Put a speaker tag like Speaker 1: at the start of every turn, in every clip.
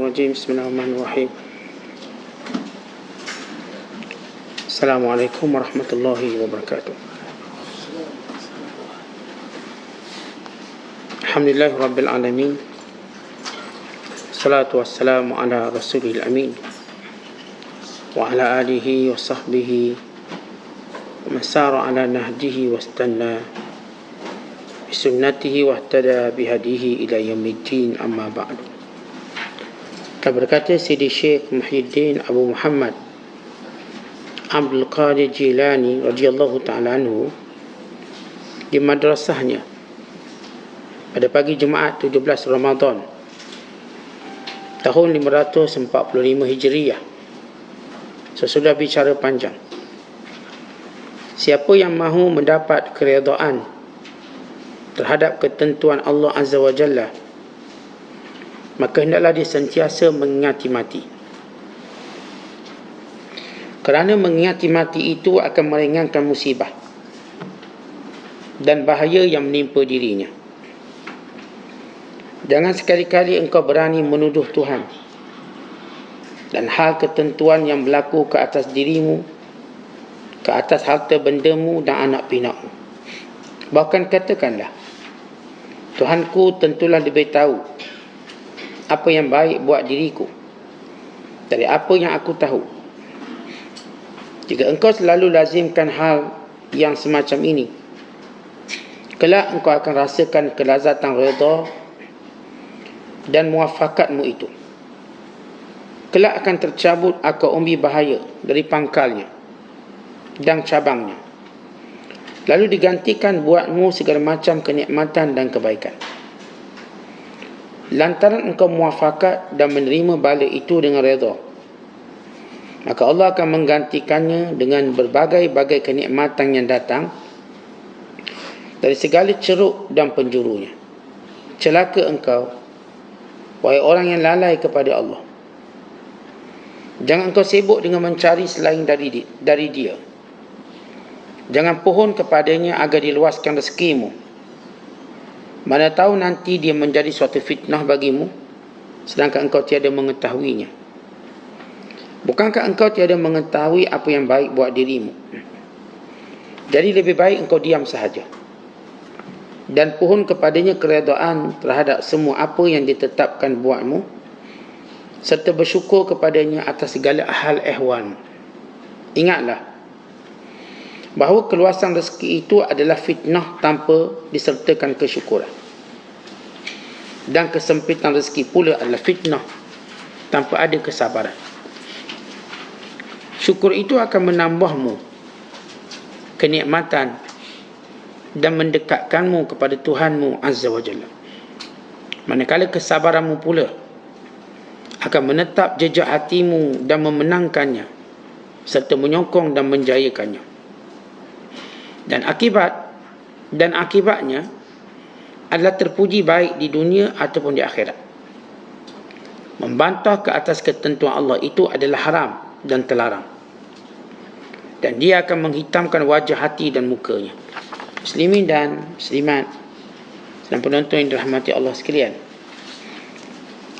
Speaker 1: Syaitanirrajim. Bismillahirrahmanirrahim. Assalamualaikum warahmatullahi wabarakatuh. Alhamdulillahirabbil alamin. Salatu wassalamu ala rasulil amin wa ala alihi wa sahbihi wa masara ala nahjihi wastanna bisunnatihi wa ihtada bihadihi ila yaumiddin, amma ba'du. Berkata Sidi Syekh Muhyiddin Abu Muhammad Abdul Qadir Jilani radhiyallahu ta'ala anhu di madrasahnya pada pagi Jumaat 17 Ramadan tahun 545 Hijriyah, sesudah bicara panjang, siapa yang mahu mendapat keredaan terhadap ketentuan Allah Azza wa Jalla, maka hendaklah dia sentiasa mengingati mati. Kerana mengingati mati itu akan meringankan musibah dan bahaya yang menimpa dirinya. Jangan sekali-kali engkau berani menuduh Tuhan dan hal ketentuan yang berlaku ke atas dirimu, ke atas harta bendamu dan anak pinakmu. Bahkan katakanlah, Tuhanku tentulah lebih tahu apa yang baik buat diriku dari apa yang aku tahu. Jika engkau selalu lazimkan hal yang semacam ini, kelak engkau akan rasakan kelazatan redha dan muwafakatmu itu. Kelak akan tercabut akar umbi bahaya dari pangkalnya dan cabangnya, lalu digantikan buatmu segala macam kenikmatan dan kebaikan. Lantaran engkau muwafakat dan menerima bala itu dengan redha, maka Allah akan menggantikannya dengan berbagai-bagai kenikmatan yang datang dari segala ceruk dan penjurunya. Celaka engkau, wahai orang yang lalai kepada Allah. Jangan engkau sibuk dengan mencari selain dari dia. Jangan pohon kepadanya agar diluaskan rezekimu. Mana tahu nanti dia menjadi suatu fitnah bagimu, sedangkan engkau tiada mengetahuinya. Bukankah engkau tiada mengetahui apa yang baik buat dirimu? Jadi lebih baik engkau diam sahaja dan pohon kepadanya keredaan terhadap semua apa yang ditetapkan buatmu, serta bersyukur kepadanya atas segala hal ehwal. Ingatlah bahawa keluasan rezeki itu adalah fitnah tanpa disertakan kesyukuran, dan kesempitan rezeki pula adalah fitnah tanpa ada kesabaran. Syukur itu akan menambahmu kenikmatan dan mendekatkanmu kepada Tuhanmu Azza wa Jalla. Manakala kesabaranmu pula akan menetap jejak hatimu dan memenangkannya, serta menyokong dan menjayakannya. Dan akibatnya adalah terpuji baik di dunia ataupun di akhirat. Membantah ke atas ketentuan Allah itu adalah haram dan terlarang, dan dia akan menghitamkan wajah hati dan mukanya. Muslimin dan muslimat dan penonton yang dirahmati Allah sekalian,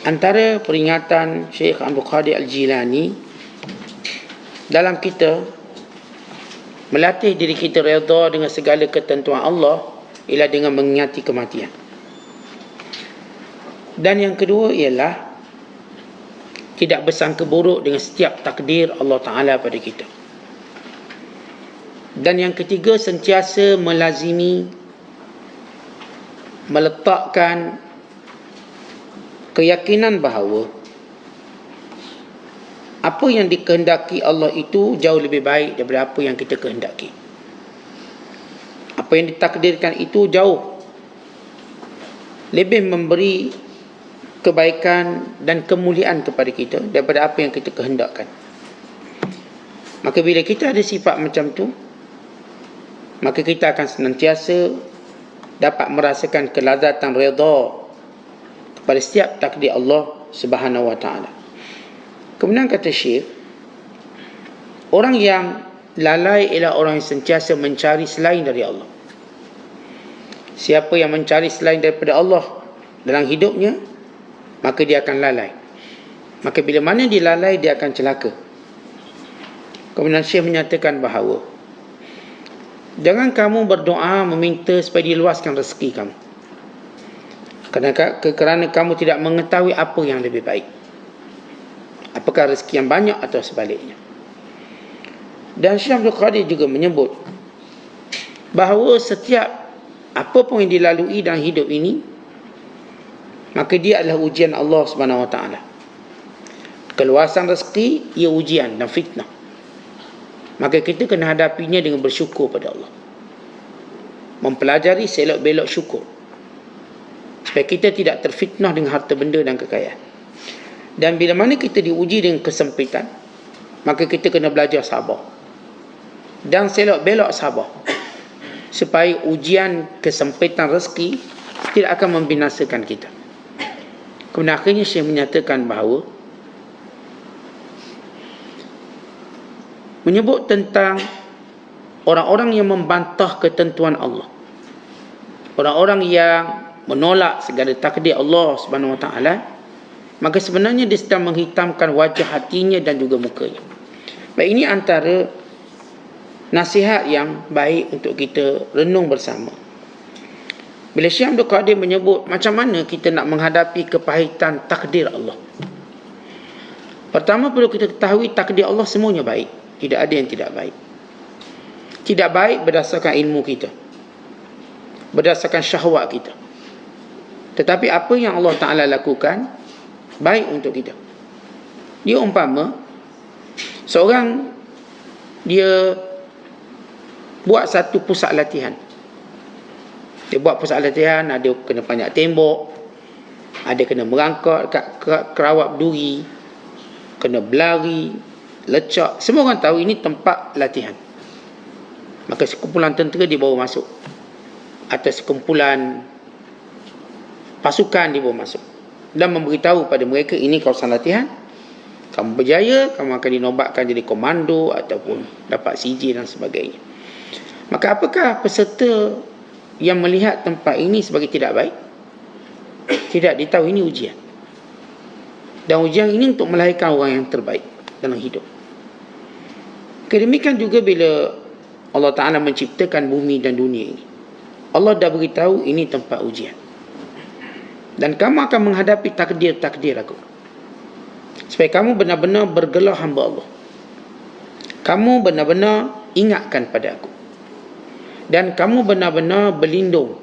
Speaker 1: antara peringatan Syekh Abdul Qadir Al-Jilani dalam kita melatih diri kita redha dengan segala ketentuan Allah ialah dengan mengingati kematian. Dan yang kedua ialah tidak bersangka buruk dengan setiap takdir Allah Ta'ala pada kita. Dan yang ketiga, sentiasa melazimi meletakkan keyakinan bahawa apa yang dikehendaki Allah itu jauh lebih baik daripada apa yang kita kehendaki. Apa yang ditakdirkan itu jauh lebih memberi kebaikan dan kemuliaan kepada kita daripada apa yang kita kehendakkan. Maka bila kita ada sifat macam tu, maka kita akan senantiasa dapat merasakan kelazatan redha kepada setiap takdir Allah Subhanahu wa ta'ala. Kemudian kata Syekh, orang yang lalai ialah orang yang sentiasa mencari selain dari Allah. Siapa yang mencari selain daripada Allah dalam hidupnya, maka dia akan lalai. Maka bila mana dia lalai, dia akan celaka. Kemudian Syekh menyatakan bahawa jangan kamu berdoa meminta supaya diluaskan rezeki kamu, kerana kamu tidak mengetahui apa yang lebih baik, apakah rezeki yang banyak atau sebaliknya. Dan Syekh Abdul Qadir juga menyebut bahawa setiap apa pun yang dilalui dalam hidup ini, maka dia adalah ujian Allah Subhanahu Wa Taala. Keluasan rezeki ia ujian dan fitnah. Maka kita kena hadapinya dengan bersyukur pada Allah, mempelajari selok-belok syukur, supaya kita tidak terfitnah dengan harta benda dan kekayaan. Dan bila mana kita diuji dengan kesempitan, maka kita kena belajar sabar dan selok-belok sabar, supaya ujian kesempitan rezeki tidak akan membinasakan kita. Kemudian akhirnya Syekh menyatakan bahawa, menyebut tentang orang-orang yang membantah ketentuan Allah, orang-orang yang menolak segala takdir Allah Subhanahu Wa Taala, maka sebenarnya dia sedang menghitamkan wajah hatinya dan juga mukanya. Baik, ini antara nasihat yang baik untuk kita renung bersama. Bila Syekh Abdul Qadir menyebut macam mana kita nak menghadapi kepahitan takdir Allah, pertama perlu kita ketahui takdir Allah semuanya baik. Tidak ada yang tidak baik. Tidak baik berdasarkan ilmu kita, berdasarkan syahwat kita. Tetapi apa yang Allah Ta'ala lakukan baik untuk kita. Dia umpama seorang, dia buat satu pusat latihan. Dia buat pusat latihan, ada kena panjat tembok, ada kena merangkak kat kerawat duri, kena berlari, lecak. Semua orang tahu ini tempat latihan. Maka sekumpulan tentera dibawa masuk, atau sekumpulan pasukan dibawa masuk, dan memberitahu pada mereka, ini kawasan latihan, kamu berjaya, kamu akan dinobatkan jadi komando ataupun dapat CJ dan sebagainya. Maka apakah peserta yang melihat tempat ini sebagai tidak baik? Tidak, dia tahu ini ujian, dan ujian ini untuk melahirkan orang yang terbaik dalam hidup. Demikian juga bila Allah Ta'ala menciptakan bumi dan dunia ini, Allah dah beritahu ini tempat ujian, dan kamu akan menghadapi takdir-takdir aku, supaya kamu benar-benar bergelar hamba Allah, kamu benar-benar ingatkan pada aku, dan kamu benar-benar berlindung,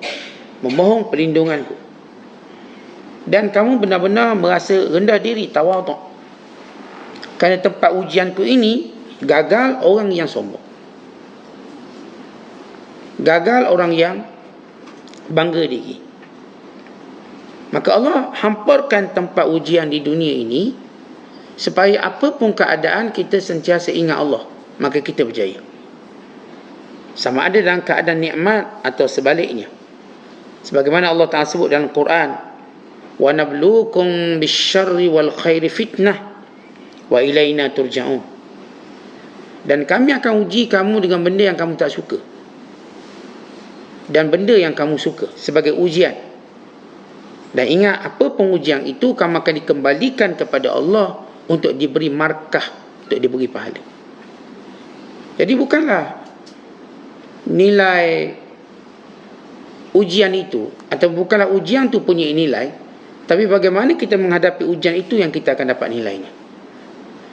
Speaker 1: memohon perlindunganku, dan kamu benar-benar merasa rendah diri, tawaduk. Kerana tempat ujianku ini gagal orang yang sombong, gagal orang yang bangga diri. Maka Allah hamparkan tempat ujian di dunia ini supaya apapun keadaan kita sentiasa ingat Allah, maka kita berjaya. Sama ada dalam keadaan nikmat atau sebaliknya. Sebagaimana Allah Ta'ala sebut dalam Quran, wa nabluukum bisyarri wal khairi fitnah wa ilaina turja'un. Dan kami akan uji kamu dengan benda yang kamu tak suka dan benda yang kamu suka sebagai ujian. Dan ingat, apa pengujian itu kamu akan dikembalikan kepada Allah untuk diberi markah, untuk diberi pahala. Jadi bukanlah nilai ujian itu, atau bukanlah ujian itu punya nilai, tapi bagaimana kita menghadapi ujian itu yang kita akan dapat nilainya.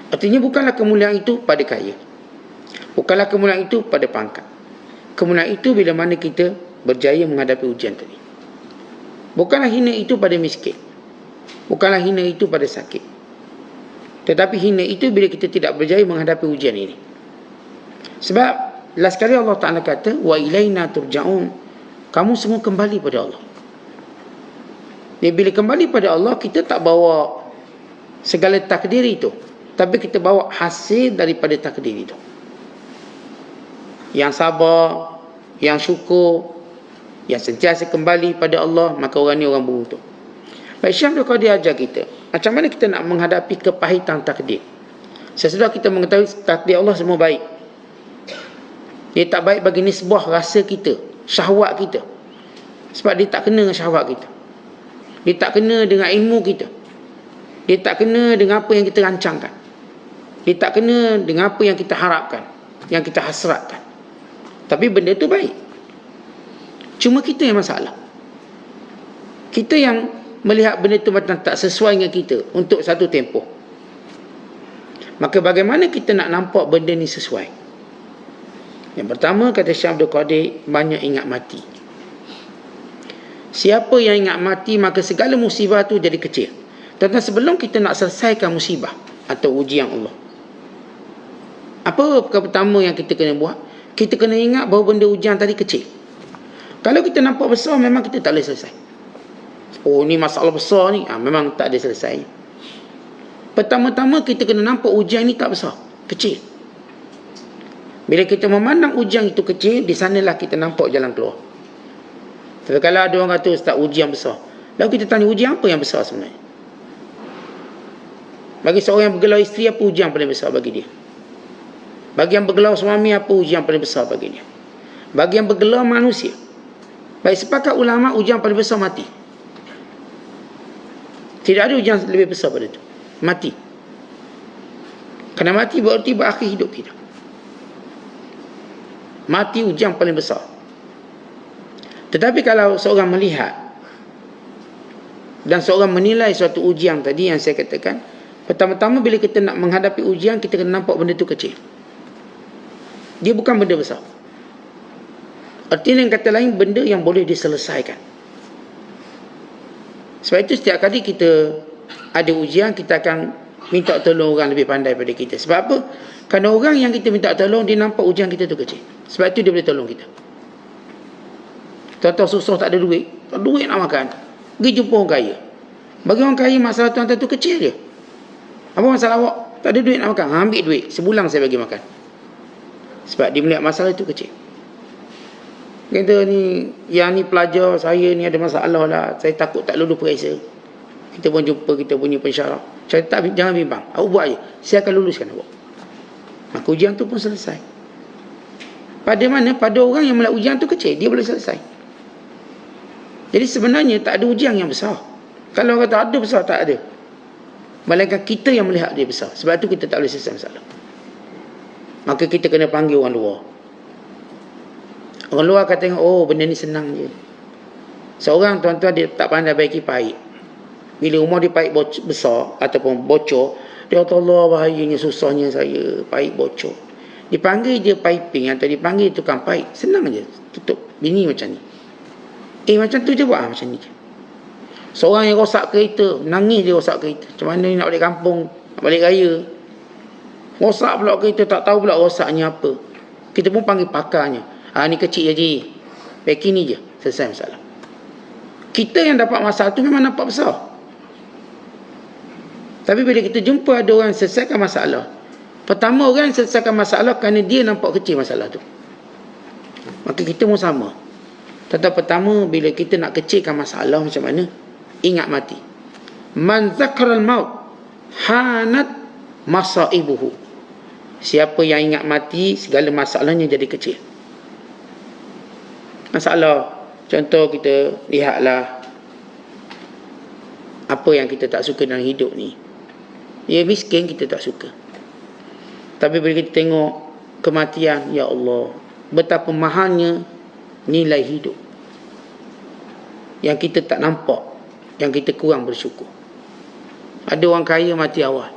Speaker 1: Artinya bukanlah kemuliaan itu pada kaya, bukanlah kemuliaan itu pada pangkat. Kemuliaan itu bila mana kita berjaya menghadapi ujian tadi. Bukanlah hina itu pada miskin, bukanlah hina itu pada sakit, tetapi hina itu bila kita tidak berjaya menghadapi ujian ini. Sebab last kali Allah Ta'ala kata, wa ilaina turja'un, kamu semua kembali pada Allah. Jadi bila kembali pada Allah, kita tak bawa segala takdir itu, tapi kita bawa hasil daripada takdir itu. Yang sabar, yang syukur, yang sentiasa kembali pada Allah, maka orang ni orang beruntung. Baik, Syekh Abdul Qadir ajar kita macam mana kita nak menghadapi kepahitan takdir. Sesudah kita mengetahui takdir Allah semua baik, dia tak baik bagi nisbah rasa kita, syahwat kita, sebab dia tak kena dengan syahwat kita, dia tak kena dengan ilmu kita, Dia tak kena dengan apa yang kita rancangkan. Dia tak kena dengan apa yang kita harapkan, yang kita hasratkan. Tapi benda tu baik. Cuma kita yang masalah. Kita yang melihat benda tu macam tak sesuai dengan kita untuk satu tempoh. Maka bagaimana kita nak nampak benda ni sesuai? Yang pertama, kata Syekh Abdul Qadir, banyak ingat mati. Siapa yang ingat mati, maka segala musibah tu jadi kecil. Tentang sebelum kita nak selesaikan musibah atau ujian Allah, apa perkara pertama yang kita kena buat? Kita kena ingat bahawa benda ujian tadi kecil. Kalau kita nampak besar, memang kita tak boleh selesai. Oh, ni masalah besar ni, memang tak ada selesai. Pertama-tama kita kena nampak ujian ni tak besar, kecil. Bila kita memandang ujian itu kecil, di sanalah kita nampak jalan keluar. Tapi kalau ada orang kata, Ustaz, ujian besar, lalu kita tanya, ujian apa yang besar sebenarnya? Bagi seorang yang bergelar isteri, apa ujian paling besar bagi dia? Bagi yang bergelar suami, apa ujian paling besar bagi dia? Bagi yang bergelar manusia, baik sepakat ulama, ujian paling besar mati. Tidak ada ujian lebih besar pada itu. Mati. Kerana mati berarti berakhir hidup kita. Mati ujian paling besar. Tetapi kalau seorang melihat dan seorang menilai suatu ujian tadi yang saya katakan, pertama-tama bila kita nak menghadapi ujian, kita kena nampak benda itu kecil. Dia bukan benda besar. Artinya yang kata lain, benda yang boleh diselesaikan. Sebab itu setiap kali kita ada ujian, kita akan minta tolong orang lebih pandai daripada kita. Sebab apa? Kerana orang yang kita minta tolong, dia nampak ujian kita tu kecil. Sebab itu dia boleh tolong kita. Tuan-tuan susah, tak ada duit. Tak ada duit nak makan, pergi jumpa orang kaya. Bagi orang kaya, masalah tuan-tuan tu kecil je. Apa masalah awak? Tak ada duit nak makan, ambil duit, sebulan saya bagi makan. Sebab dia melihat masalah itu kecil. Kita ni, yang ni pelajar, saya ni ada masalah lah, saya takut tak lulus periksa. Kita pun jumpa kita punya pensyarah. Saya tak, jangan bimbang, awak buat je, saya akan luluskan awak. Maka ujian tu pun selesai. Pada mana? Pada orang yang melihat ujian tu kecil, dia boleh selesai. Jadi sebenarnya tak ada ujian yang besar. Kalau orang kata ada besar, tak ada. Melainkan kita yang melihat dia besar. Sebab tu kita tak boleh selesai masalah. Maka kita kena panggil orang luar. Orang luar akan tengok, oh benda ni senang je. Seorang tuan-tuan dia tak pandai baiki paip. Bila rumah dia paip besar ataupun bocor, dia kata, Allah bahayanya, susahnya saya, paip bocor. Dipanggil dia piping atau dipanggil tukang paip, senang je tutup. Bini macam ni, macam tu je buat, macam ni je. Seorang yang rosak kereta, nangis dia rosak kereta. Macam mana ni nak balik kampung, nak balik raya, rosak pula kereta, tak tahu pula rosaknya apa. Kita pun panggil pakarnya. Ni kecil je ji, packing ni je, selesai masalah. Kita yang dapat masalah tu memang nampak besar. Tapi bila kita jumpa ada orang yang selesaikan masalah, pertama orang yang selesaikan masalah kerana dia nampak kecil masalah tu. Maka kita pun sama. Tetapi pertama bila kita nak kecilkan masalah macam mana? Ingat mati. Man zakaral maut hanat masaibuhu. Siapa yang ingat mati, segala masalahnya jadi kecil. Masalah, contoh kita lihatlah apa yang kita tak suka dalam hidup ni. Ya, miskin kita tak suka. Tapi bila kita tengok kematian, ya Allah, betapa mahalnya nilai hidup yang kita tak nampak, yang kita kurang bersyukur. Ada orang kaya mati awal.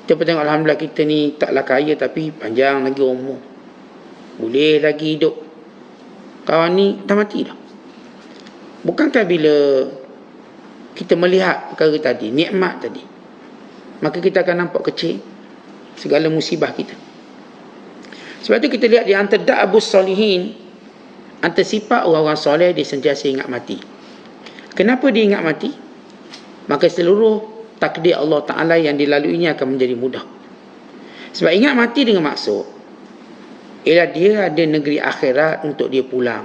Speaker 1: Kita tengok, alhamdulillah kita ni taklah kaya tapi panjang lagi umur, boleh lagi hidup. Kawan ni dah mati dah. Bukankah bila kita melihat perkara tadi, nikmat tadi, maka kita akan nampak kecil segala musibah kita. Sebab tu kita lihat di antara da'abus solihin, antara sifat orang-orang soleh, dia sentiasa ingat mati. Kenapa dia ingat mati? Maka seluruh takdir Allah Ta'ala yang dilaluinya akan menjadi mudah. Sebab ingat mati dengan maksud ialah dia ada negeri akhirat untuk dia pulang.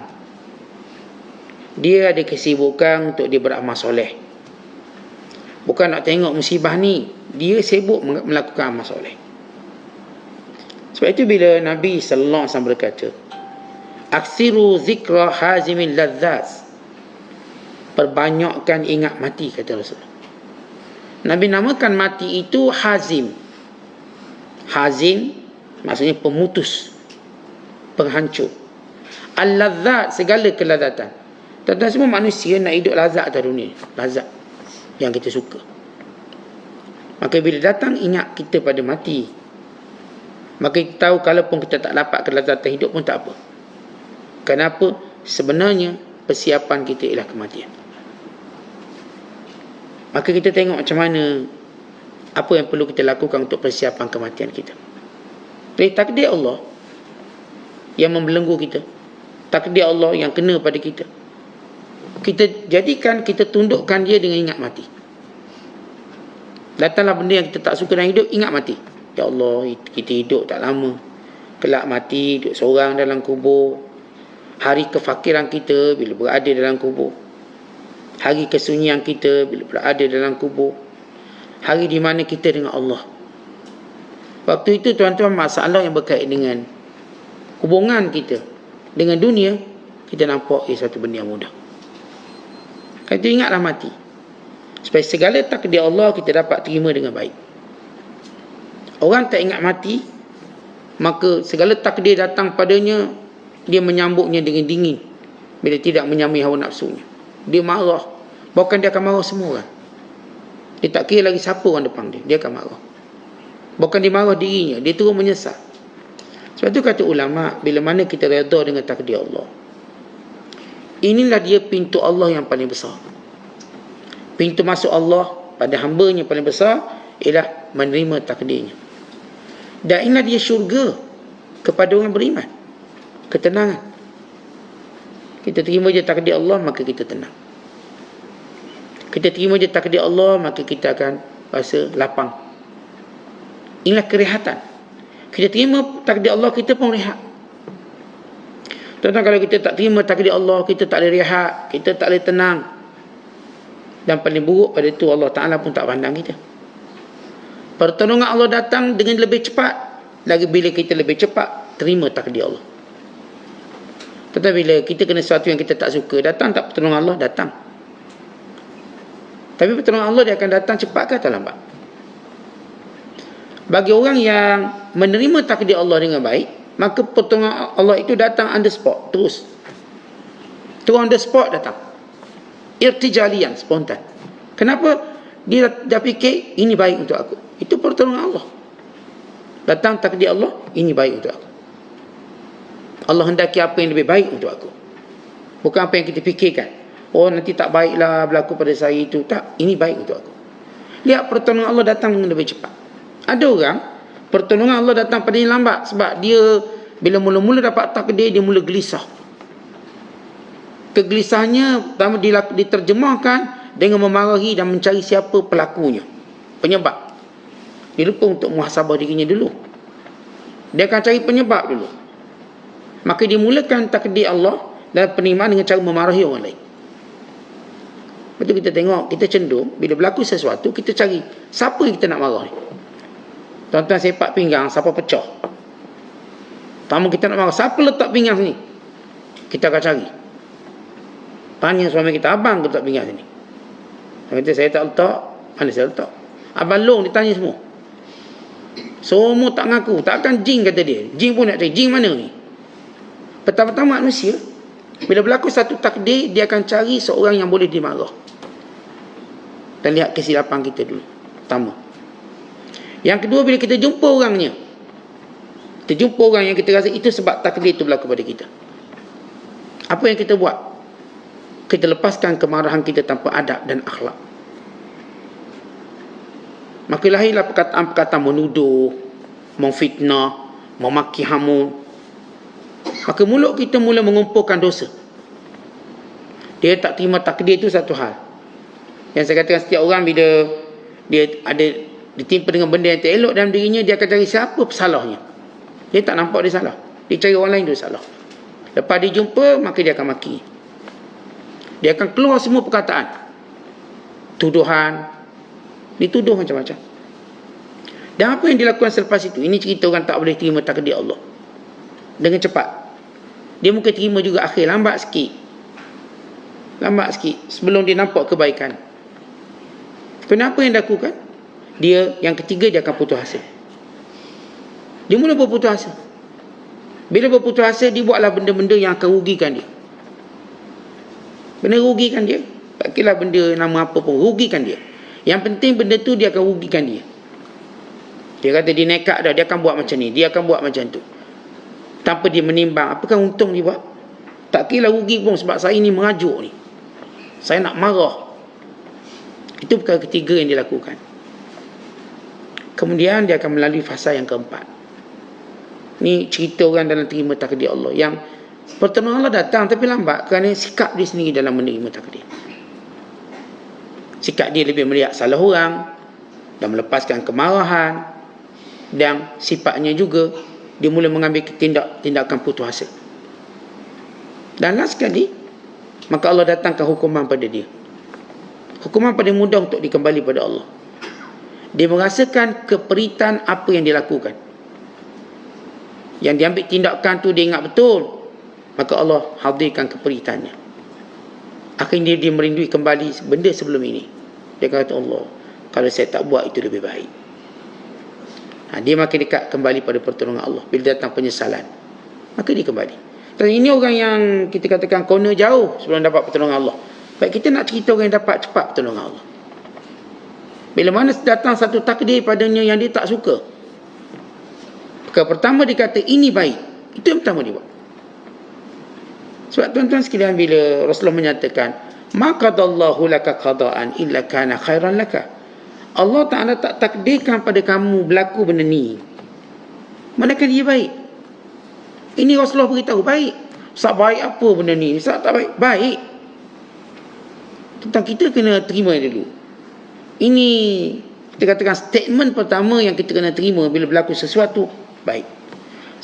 Speaker 1: Dia ada kesibukan untuk dia beramal soleh. Bukan nak tengok musibah ni, dia sibuk melakukan amal soleh. Sebab itu bila Nabi sallallahu alaihi wasallam berkata, aksiru zikra hazimil ladzaz, perbanyakkan ingat mati, kata Rasulullah. Nabi namakan mati itu hazim. Hazim maksudnya pemutus, penghancur. Al-ladzat, segala kelazatan. Tuan-tuan semua manusia nak hidup lazat atas dunia. Lazat yang kita suka. Maka bila datang ingat kita pada mati. Maka kita tahu kalaupun kita tak dapat kelazatan hidup pun tak apa. Kenapa? Sebenarnya persiapan kita ialah kematian. Maka kita tengok macam mana apa yang perlu kita lakukan untuk persiapan kematian kita. Dari takdir Allah yang membelenggu kita, takdir Allah yang kena pada kita, kita jadikan, kita tundukkan dia dengan ingat mati. Datanglah benda yang kita tak suka dalam hidup, ingat mati. Ya Allah, kita hidup tak lama, kelak mati, duduk seorang dalam kubur. Hari kefakiran kita bila berada dalam kubur. Hari kesunyian kita bila berada dalam kubur. Hari di mana kita dengan Allah. Waktu itu tuan-tuan, masalah yang berkait dengan hubungan kita dengan dunia, kita nampak satu benda yang mudah. Kan itu ingatlah mati. Supaya segala takdir Allah kita dapat terima dengan baik. Orang tak ingat mati, maka segala takdir datang padanya, dia menyambutnya dengan dingin. Bila tidak menyamai hawa nafsunya, dia marah. Bahkan dia akan marah semua orang. Dia tak kira lagi siapa orang depan dia, dia akan marah. Bahkan dia marah dirinya, dia terus menyesal. Sebab itu kata ulama, bila mana kita redha dengan takdir Allah, inilah dia pintu Allah yang paling besar. Pintu masuk Allah pada hamba-Nya paling besar ialah menerima takdirnya. Dan inilah dia syurga kepada orang beriman. Ketenangan. Kita terima je takdir Allah, maka kita tenang. Kita terima je takdir Allah, maka kita akan rasa lapang. Inilah kerehatan. Kita terima takdir Allah, kita pun rehat. Tuan-tuan, kalau kita tak terima takdir Allah, kita tak boleh rehat, kita tak boleh tenang. Dan paling buruk pada itu, Allah Ta'ala pun tak pandang kita. Pertolongan Allah datang dengan lebih cepat. Lagi bila kita lebih cepat terima takdir Allah. Tetapi bila kita kena sesuatu yang kita tak suka, datang tak pertolongan Allah? Datang. Tapi pertolongan Allah dia akan datang cepat ke atau lambat? Bagi orang yang menerima takdir Allah dengan baik, maka pertolongan Allah itu datang on the spot, terus. Terus on the spot datang. Irtijalian, spontan. Kenapa? Dia dah fikir ini baik untuk aku. Itu pertolongan Allah. Datang takdir Allah, ini baik untuk aku. Allah hendaki apa yang lebih baik untuk aku. Bukan apa yang kita fikirkan. Oh, nanti tak baiklah berlaku pada saya itu. Tak, ini baik untuk aku. Lihat pertolongan Allah datang dengan lebih cepat. Ada orang, pertolongan Allah datang pada dia lambat. Sebab dia, bila mula-mula dapat takdir, dia mula gelisah. Kegelisahannya pertama diterjemahkan dengan memarahi dan mencari siapa pelakunya, penyebab. Dia lupa untuk muhasabah dirinya dulu. Dia akan cari penyebab dulu. Maka dia mulakan takdir Allah dan penerimaan dengan cara memarahi orang lain. Betul, kita tengok, kita cenderung bila berlaku sesuatu, kita cari siapa yang kita nak marah ni. Tuan-tuan sepak pinggang, siapa pecah. Pertama kita nak marah, siapa letak pinggang sini? Kita akan cari. Tanya suami kita, abang letak pinggang sini? Dia kata, saya tak letak. Mana saya letak? Abang Long ditanya semua. Semua tak ngaku. Takkan jin, kata dia. Jin pun nak cari. Jin mana ni? Pertama-tama manusia, bila berlaku satu takdir, dia akan cari seorang yang boleh dimarah. Dan lihat kesilapan kita dulu. Pertama. Yang kedua, bila kita jumpa orangnya, kita jumpa orang yang kita rasa itu sebab takdir itu berlaku pada kita. Apa yang kita buat? Kita lepaskan kemarahan kita tanpa adab dan akhlak. Maka lahirlah perkataan-perkataan menuduh, memfitnah, memaki hamun. Maka mulut kita mula mengumpulkan dosa. Dia tak terima takdir itu satu hal. Yang saya katakan, setiap orang bila dia ada ditimpa dengan benda yang tak elok dalam dirinya, dia akan cari siapa pesalahnya. Dia tak nampak dia salah. Dia cari orang lain dia salah. Lepas dia jumpa, maka dia akan maki. Dia akan keluar semua perkataan. Tuduhan. Dituduh macam-macam. Dan apa yang dilakukan selepas itu? Ini cerita orang tak boleh terima takdir Allah. Dengan cepat. Dia mungkin terima juga akhir. Lambat sikit. Sebelum dia nampak kebaikan. Kenapa yang dilakukan? Dia, yang ketiga, dia akan putus asa. Dia mula berputus asa. Bila berputus asa, dia buatlah benda-benda yang akan rugikan dia. Benda rugikan dia. Tak kira benda nama apa pun, rugikan dia. Yang penting benda tu dia akan rugikan dia. Dia kata dia nekat dah, dia akan buat macam ni, dia akan buat macam tu. Tanpa dia menimbang, apakah untung dia buat? Tak kira rugi pun sebab saya ni merajuk ni. Saya nak marah. Itu perkara ketiga yang dilakukan. Kemudian dia akan melalui fasa yang keempat. Ni cerita orang dalam terima takdir Allah. Yang pertolongan Allah datang tapi lambat kerana sikap dia sendiri dalam menerima takdir. Sikap dia lebih melihat salah orang dan melepaskan kemarahan, dan sifatnya juga dia mula mengambil tindakan putus asa. Dan last sekali, maka Allah datangkan hukuman pada dia. Hukuman pada mudah untuk dikembali pada Allah. Dia merasakan keperitan apa yang dilakukan. Yang diambil tindakan tu dia ingat betul, maka Allah hadirkan keperitannya. Akhirnya dia merindui kembali benda sebelum ini. Dia kata, Allah, kalau saya tak buat itu lebih baik. Dia makin dekat kembali pada pertolongan Allah. Bila datang penyesalan, maka dia kembali. Dan ini orang yang kita katakan corner jauh sebelum dapat pertolongan Allah. Baik, kita nak cerita orang yang dapat cepat pertolongan Allah. Bila mana datang satu takdir padanya yang dia tak suka, perkara pertama dia kata ini baik. Itu yang pertama dia buat. Sebab tuan-tuan sekalian, bila Rasulullah menyatakan ma qadallahu laka qada'an illa kana khairan laka, Allah Ta'ala tak takdirkan pada kamu berlaku benda ni melainkan dia baik. Ini Rasulullah beritahu baik. Sebab baik apa benda ni? Sebab tak baik? Baik. Tentang kita kena terima dulu. Ini kita katakan statement pertama yang kita kena terima bila berlaku sesuatu. Baik.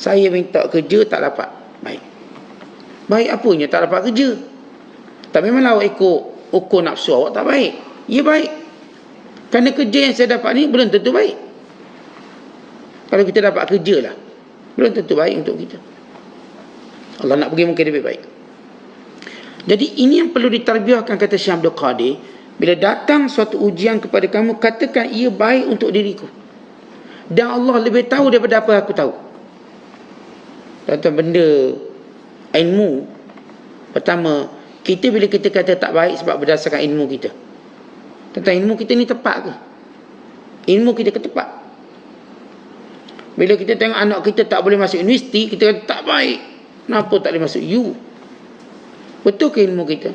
Speaker 1: Saya minta kerja tak dapat. Baik. Baik apanya tak dapat kerja? Tak memanglah awak ikut ukur nafsu awak tak baik. Ya baik. Kerana kerja yang saya dapat ni belum tentu baik. Kalau kita dapat kerja lah, belum tentu baik untuk kita. Allah nak pergi mungkin lebih baik. Jadi ini yang perlu ditarbiahkan, kata Syekh Abdul Qadir. Bila datang suatu ujian kepada kamu, katakan ia baik untuk diriku. Dan Allah lebih tahu daripada apa aku tahu. Tentang benda ilmu, pertama, kita bila kita kata tak baik sebab berdasarkan ilmu kita. Tentang ilmu kita ni tepat ke? Ilmu kita ke tepat? Bila kita tengok anak kita tak boleh masuk universiti, kita kata tak baik. Kenapa tak boleh masuk U? Betul ke ilmu kita?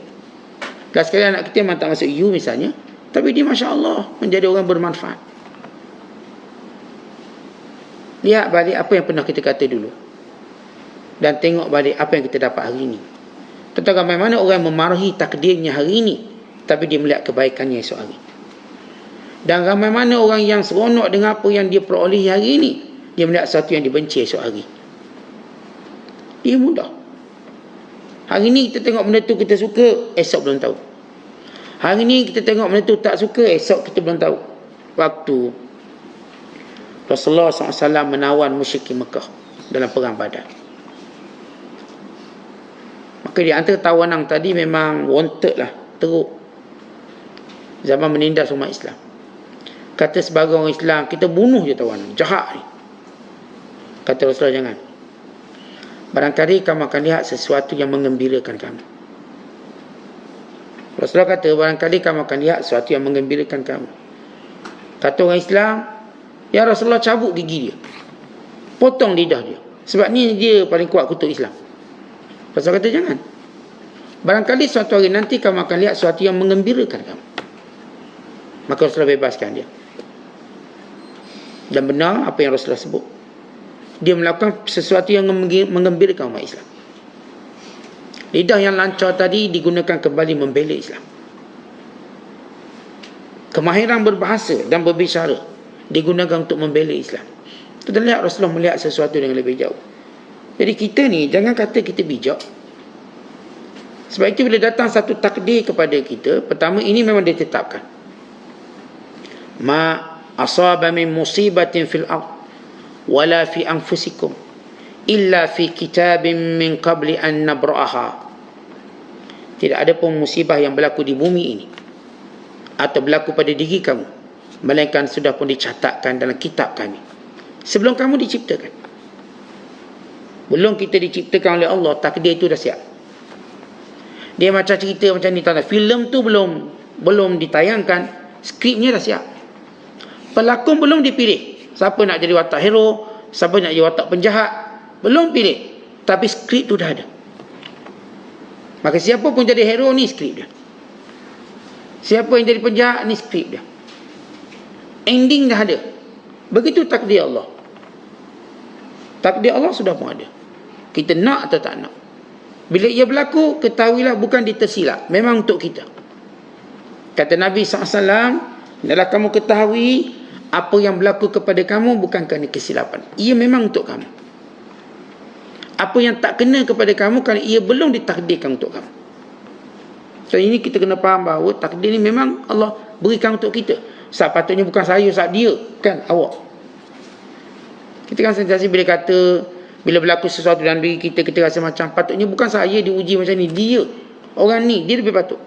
Speaker 1: Dan sekali anak kita memang tak masuk U misalnya, tapi dia Masya Allah menjadi orang bermanfaat. Lihat balik apa yang pernah kita kata dulu, dan tengok balik apa yang kita dapat hari ini. Tentang bagaimana orang memarahi takdirnya hari ini, tapi dia melihat kebaikannya esok hari. Dan ramai mana orang yang seronok dengan apa yang dia peroleh hari ini, dia melihat sesuatu yang dibenci esok hari. Dia mudah. Hari ini kita tengok benda tu kita suka, esok belum tahu. Hari ini kita tengok benda tu tak suka, esok kita belum tahu. Waktu Rasulullah SAW menawan musyrikin Mekah dalam perang Badar. Maka di antara tawanan tadi memang wanted lah, teruk. Zaman menindas umat Islam. Kata sebagai orang Islam, kita bunuh je tawanan, jahat ni. Kata Rasulullah, jangan. Barangkali kamu akan lihat sesuatu yang mengembirakan kamu. Rasulullah kata, barangkali kamu akan lihat sesuatu yang mengembirakan kamu. Kata orang Islam, ya Rasulullah, cabut gigi dia, potong lidah dia, sebab ni dia paling kuat kutuk Islam. Rasulullah kata, jangan. Barangkali suatu hari nanti kamu akan lihat sesuatu yang mengembirakan kamu. Maka Rasulullah bebaskan dia. Dan benar apa yang Rasulullah sebut. Dia melakukan sesuatu yang mengembirakan umat Islam. Lidah yang lancar tadi digunakan kembali membela Islam. Kemahiran berbahasa dan berbicara digunakan untuk membela Islam. Kita lihat Rasulullah melihat sesuatu dengan lebih jauh. Jadi kita ni jangan kata kita bijak. Sebab itu bila datang satu takdir kepada kita, pertama ini memang ditetapkan. Ma asaba min musibatin fil ard wala fi anfusikum illa fi kitabin min qabli an nabra'aha. Tidak ada pun musibah yang berlaku di bumi ini atau berlaku pada diri kamu, melainkan sudah pun dicatatkan dalam kitab kami sebelum kamu diciptakan. Belum kita diciptakan oleh Allah, takdir itu dah siap. Dia macam cerita macam ni, tuan-tuan. Filem tu belum ditayangkan, skripnya dah siap. Pelakon belum dipilih. Siapa nak jadi watak hero, siapa nak jadi watak penjahat, belum pilih. Tapi skrip tu dah ada. Maka siapa pun jadi hero, ni skrip dia. Siapa yang jadi penjahat, ni skrip dia. Ending dah ada. Begitu takdir Allah. Takdir Allah sudah pun ada. Kita nak atau tak nak. Bila ia berlaku, ketahuilah bukan ditersilap. Memang untuk kita. Kata Nabi SAW, hendaklah kamu ketahui, apa yang berlaku kepada kamu bukan kerana kesilapan. Ia memang untuk kamu. Apa yang tak kena kepada kamu, kerana ia belum ditakdirkan untuk kamu. So ini kita kena faham bahawa takdir ni memang Allah berikan untuk kita. Ustaz, patutnya bukan saya, Ustaz, dia. Kan, awak. Kita kan sentiasa bila kata, bila berlaku sesuatu dalam diri kita, kita rasa macam patutnya bukan saya diuji macam ni, dia. Orang ni, dia lebih patut.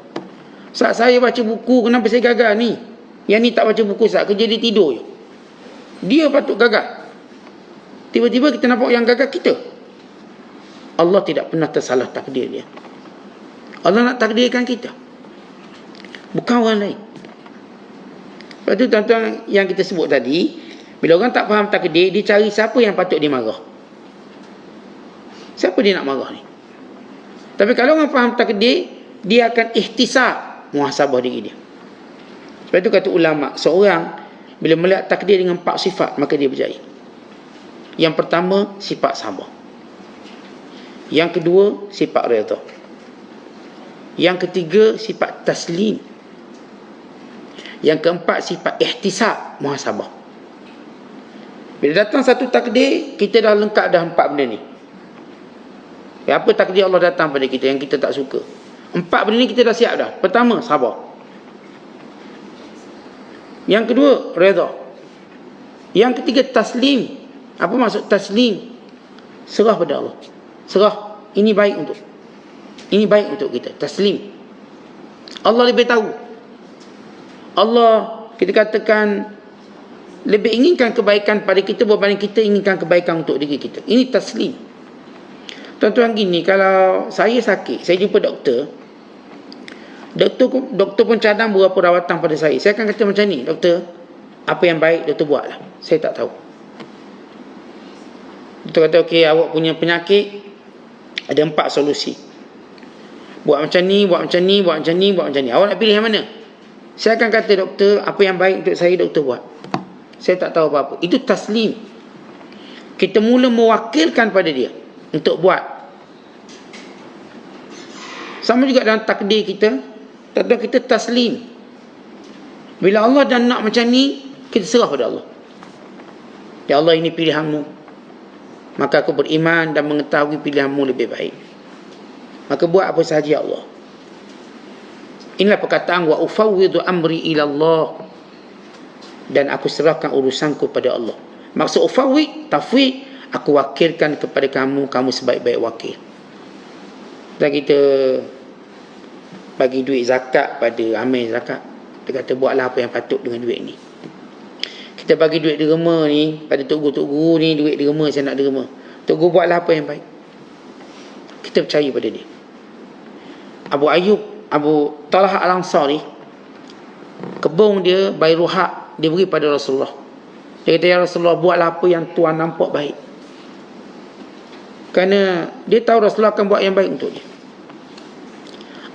Speaker 1: Ustaz, saya baca buku, kenapa saya gagal ni? Yang ni tak baca buku, Ustaz, kerja dia tidur je. Dia patut gagal. Tiba-tiba kita nampak yang gagal kita. Allah tidak pernah tersalah takdir dia. Allah nak takdirkan kita, bukan orang lain. Lepas tu tuan-tuan, yang kita sebut tadi, bila orang tak faham takdir, dia cari siapa yang patut dia marah. Siapa dia nak marah ni? Tapi kalau orang faham takdir, dia akan ihtisab, muhasabah diri dia. Sebab itu kata ulama, seorang bila melihat takdir dengan 4 sifat, maka dia berjaya. Yang pertama, sifat sabar. Yang kedua, sifat redha. Yang ketiga, sifat taslim. Yang keempat, sifat ihtisab, muhasabah. Bila datang satu takdir, kita dah lengkap dah 4 benda ni. Apa takdir Allah datang pada kita yang kita tak suka? 4 benda ni kita dah siap dah. Pertama, sabar. Yang kedua, redha. Yang ketiga, taslim. Apa maksud taslim? Serah pada Allah. Serah, ini baik untuk kita. Taslim. Allah lebih tahu. Allah, kita katakan, lebih inginkan kebaikan pada kita berbanding kita inginkan kebaikan untuk diri kita. Ini taslim. Tuan-tuan, gini, kalau saya sakit, saya jumpa doktor pun cadang beberapa rawatan pada saya. Saya akan kata macam ni, doktor, apa yang baik doktor buatlah. Saya tak tahu. Doktor kata, okey, awak punya penyakit ada 4 solusi. Buat macam ni, buat macam ni, buat macam ni, buat macam ni. Awak nak pilih yang mana? Saya akan kata, doktor, apa yang baik untuk saya, doktor buat. Saya tak tahu apa-apa. Itu taslim. Kita mula mewakilkan pada dia untuk buat. Sama juga dalam takdir kita. Takdir kita taslim. Bila Allah dah nak macam ni, kita serah pada Allah. Ya Allah, ini pilihanmu. Maka aku beriman dan mengetahui pilihanmu lebih baik. Maka buat apa sahaja, Allah. Inilah perkataan wa ufawwidu amri ila Allah, dan aku serahkan urusanku pada Allah. Maksud ufawwid, tafwid, aku wakilkan kepada kamu, kamu sebaik-baik wakil. Dan kita bagi duit zakat pada amil zakat, kita kata buatlah apa yang patut dengan duit ni. Kita bagi duit derma ni pada tok guru ni, duit derma, saya nak derma. Tok guru buatlah apa yang baik. Kita percaya pada dia. Abu Talha Al-Ansari, kebun dia Bairuhaq, dia beri pada Rasulullah. Dia kata, ya Rasulullah, buatlah apa yang Tuhan nampak baik. Kerana dia tahu Rasulullah akan buat yang baik untuk dia.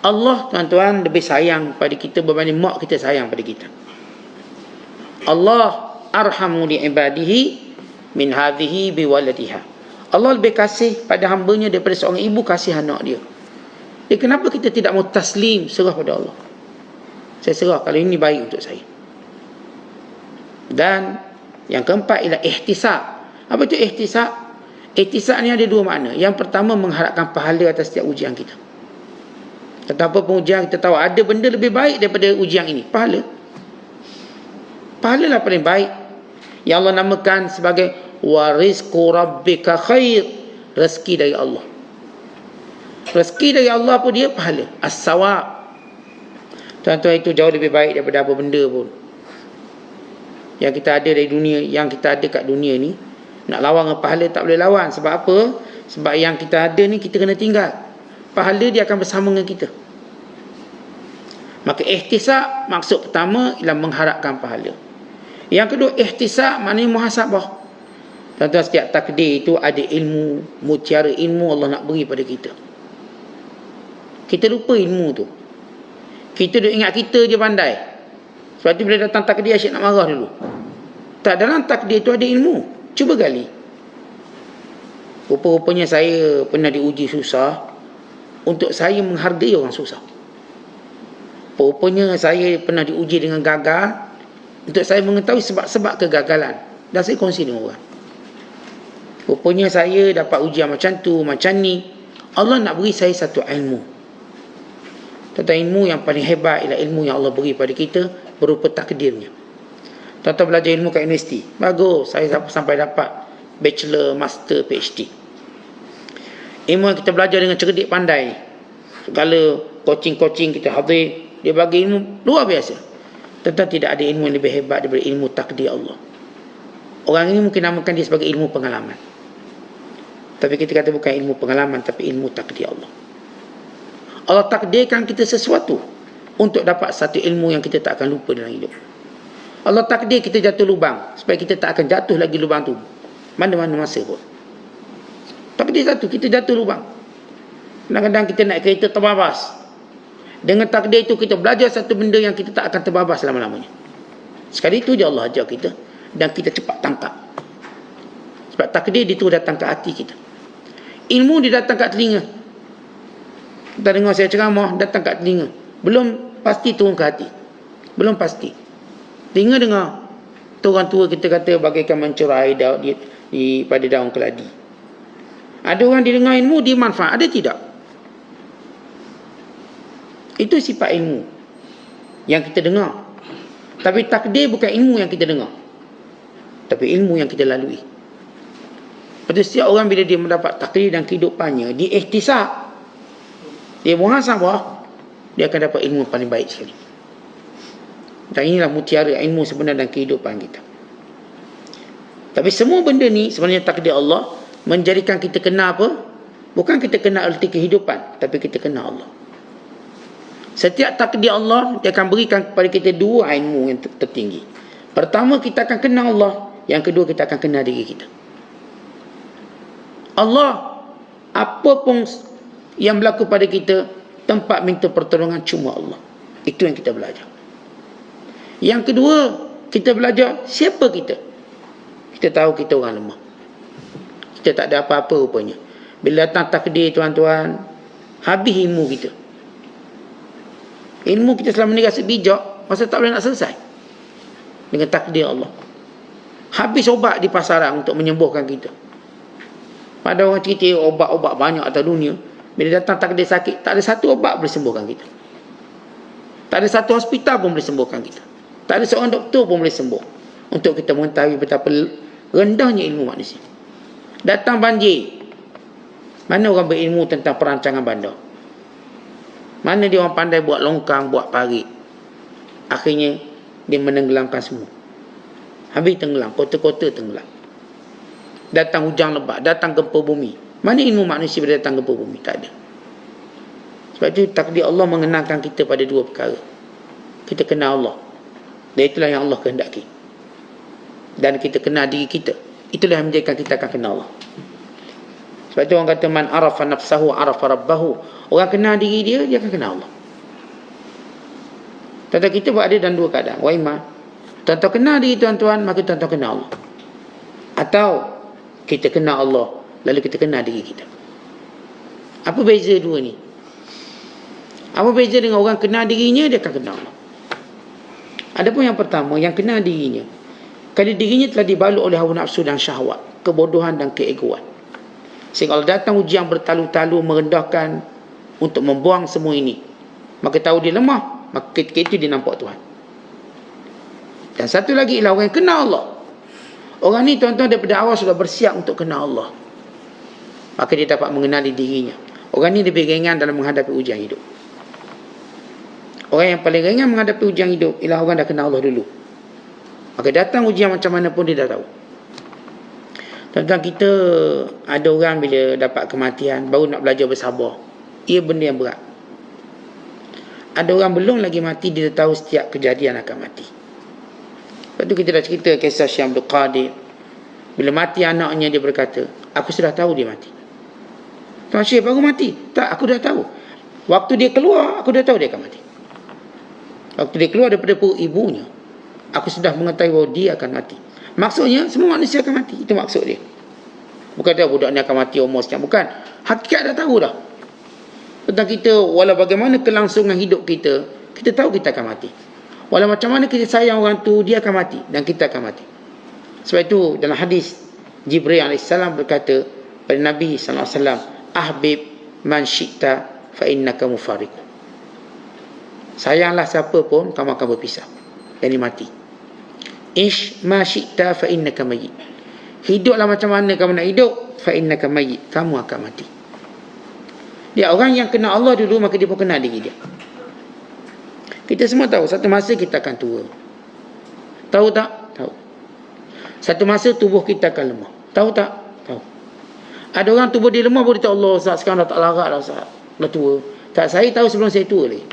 Speaker 1: Allah, tuan-tuan, lebih sayang pada kita berbanding mak kita sayang pada kita. Allah arhamu li ibadihi min hadhihi biwaladiha. Allah lebih kasih pada hambanya daripada seorang ibu kasih anak dia. Jadi kenapa kita tidak mau taslim, serah pada Allah? Saya serah kalau ini baik untuk saya. Dan yang keempat ialah ihtisab. Apa itu ihtisab? Ihtisab ni ada 2 makna. Yang pertama, mengharapkan pahala atas setiap ujian kita. Tetapi pengujian kita tahu ada benda lebih baik daripada ujian ini, pahala. Pahala lah paling baik, yang Allah namakan sebagai warizqu rabbika khair, rezeki dari Allah. Rezeki dari Allah pun dia pahala, as-sawab. Tuan-tuan, itu jauh lebih baik daripada apa benda pun yang kita ada dari dunia, yang kita ada kat dunia ni. Nak lawan dengan pahala tak boleh lawan. Sebab apa? Sebab yang kita ada ni kita kena tinggal. Pahala dia akan bersama dengan kita. Maka ihtisab, maksud pertama ialah mengharapkan pahala. Yang kedua, ihtisab maknanya muhasabah. Tuan-tuan, setiap takdir itu ada ilmu, mutiara ilmu Allah nak beri pada kita. Kita lupa ilmu tu. Kita duk ingat kita je pandai. Sebab tu bila datang takdir asyik nak marah dulu. Tak, dalam takdir tu ada ilmu. Cuba gali. Rupa-rupanya saya pernah diuji susah untuk saya menghargai orang susah. Rupanya saya pernah diuji dengan gagal untuk saya mengetahui sebab-sebab kegagalan. Dan saya kongsi dengan orang. Rupanya saya dapat ujian macam tu, macam ni. Allah nak beri saya satu ilmu. Tentang ilmu yang paling hebat ialah ilmu yang Allah beri pada kita berupa takdirnya. Tuan-tuan belajar ilmu kat universiti. Bagus, saya sampai dapat bachelor, master, PhD. Ilmu yang kita belajar dengan cerdik pandai. Segala coaching-coaching kita hadir, dia bagi ilmu luar biasa. Tuan-tuan, tidak ada ilmu yang lebih hebat daripada ilmu takdir Allah. Orang ini mungkin namakan dia sebagai ilmu pengalaman. Tapi kita kata bukan ilmu pengalaman, tapi ilmu takdir Allah. Allah takdirkan kita sesuatu untuk dapat satu ilmu yang kita tak akan lupa dalam hidup. Allah takdir kita jatuh lubang supaya kita tak akan jatuh lagi lubang tu mana-mana masa pun. Takdir satu, kita jatuh lubang. Kadang-kadang kita naik kereta terbabas. Dengan takdir itu kita belajar satu benda yang kita tak akan terbabas selama-lamanya. Sekali itu je Allah ajar kita dan kita cepat tangkap. Sebab takdir itu datang ke hati kita. Ilmu dia datang kat telinga. Kita dengar saya ceramah, datang kat telinga. Belum pasti turun ke hati. Belum pasti. Telinga dengar. Tu orang tua kita kata bagaikan mencerai pada daun keladi. Ada orang didengar ilmu, dia manfaat. Ada tidak? Itu sifat ilmu yang kita dengar. Tapi takdir bukan ilmu yang kita dengar, tapi ilmu yang kita lalui. Pada setiap orang bila dia mendapat takdir dan kehidupannya, dia ihtisab, dia muhasabah, dia akan dapat ilmu paling baik sekali. Dan inilah mutiara ilmu sebenar dan kehidupan kita. Tapi semua benda ni sebenarnya takdir Allah menjadikan kita kena apa? Bukan kita kena erti kehidupan, tapi kita kena Allah. Setiap takdir Allah, dia akan berikan kepada kita dua ilmu yang tertinggi. Pertama, kita akan kenal Allah. Yang kedua, kita akan kenal diri kita. Allah, apa pun yang berlaku pada kita, tempat minta pertolongan cuma Allah. Itu yang kita belajar. Yang kedua, kita belajar siapa kita. Kita tahu kita orang lemah. Kita tak ada apa-apa rupanya. Bila datang takdir, tuan-tuan, habis ilmu kita. Ilmu kita selama ni rasa bijak, masa tak boleh nak selesai dengan takdir Allah. Habis obat di pasaran untuk menyembuhkan kita. Pada orang cerita obat-obat banyak atas dunia, bila datang takdir sakit, tak ada satu obat boleh sembuhkan kita. Tak ada satu hospital pun boleh sembuhkan kita. Tak ada seorang doktor pun boleh sembuh. Untuk kita mengetahui betapa rendahnya ilmu manusia. Datang banjir, mana orang berilmu tentang perancangan bandar? Mana dia orang pandai buat longkang, buat parit. Akhirnya dia menenggelamkan semua. Habis tenggelam, kota-kota tenggelam. Datang hujan lebat, datang gempa bumi. Mana ilmu manusia bila datang gempa bumi? Tak ada. Sebab itu takdir Allah mengenalkan kita pada dua perkara. Kita kenal Allah, dan itulah yang Allah kehendaki. Dan kita kenal diri kita. Itulah yang menjadikan kita akan kenal Allah. Sebab itu orang kata man arafa nafsahu arafa rabbahu. Orang kenal diri dia, dia akan kenal Allah. Tuan-tuan, kita berada dalam dua keadaan. Waimah, tuan-tuan kenal diri tuan-tuan, maka tuan-tuan kenal Allah. Atau kita kenal Allah, lalu kita kenal diri kita. Apa beza dua ni? Apa beza dengan orang kenal dirinya, dia akan kenal Allah. Adapun yang pertama, yang kenal dirinya, kalau dirinya telah dibalut oleh hawa nafsu dan syahwat, kebodohan dan keegoan, sehingga kalau datang ujian bertalu-talu merendahkan untuk membuang semua ini, maka tahu dia lemah, maka ketika itu dia nampak Tuhan. Dan satu lagi ialah orang yang kenal Allah. Orang ni tuan-tuan daripada awal sudah bersiap untuk kenal Allah, maka dia dapat mengenali dirinya. Orang ni lebih ringan dalam menghadapi ujian hidup. Orang yang paling ringan menghadapi ujian hidup ialah orang dah kenal Allah dulu. Maka datang ujian macam mana pun dia dah tahu. Tentang kita, ada orang bila dapat kematian baru nak belajar bersabar. Ia benda yang berat. Ada orang belum lagi mati, dia tahu setiap kejadian akan mati. Lepas tu kita dah cerita kisah Syekh Abdul Qadir. Bila mati anaknya, dia berkata, aku sudah tahu dia mati. Tuan Syekh baru mati? Tak, aku dah tahu. Waktu dia keluar, aku dah tahu dia akan mati. Waktu dia keluar daripada perut ibunya, aku sudah mengetahui bahawa dia akan mati. Maksudnya, semua manusia akan mati. Itu maksud dia. Bukan dia budak ni akan mati umur sekian. Bukan. Hakikat dah tahu dah. Tentang kita, walau bagaimana kelangsungan hidup kita, kita tahu kita akan mati. Walau macam mana kita sayang orang tu, dia akan mati. Dan kita akan mati. Sebab itu, dalam hadis, Jibril AS berkata pada Nabi SAW, Ahbib man syi'ta fa innaka mufariqu. Sayanglah siapa pun, kamu akan berpisah. Yani mati. Ish ma syi'ta fa innaka mayyit. Hiduplah macam mana kamu nak hidup, fa innaka mayyit. Kamu akan mati. Dia orang yang kenal Allah dulu, maka dia pun kenal diri dia. Kita semua tahu satu masa kita akan tua. Tahu tak? Tahu. Satu masa tubuh kita akan lemah. Tahu tak? Tahu. Ada orang tubuh dia lemah boleh tak, Allah Ustaz sekarang dah tak larat dah Ustaz, dah tua. Tak, saya tahu sebelum saya tua lagi.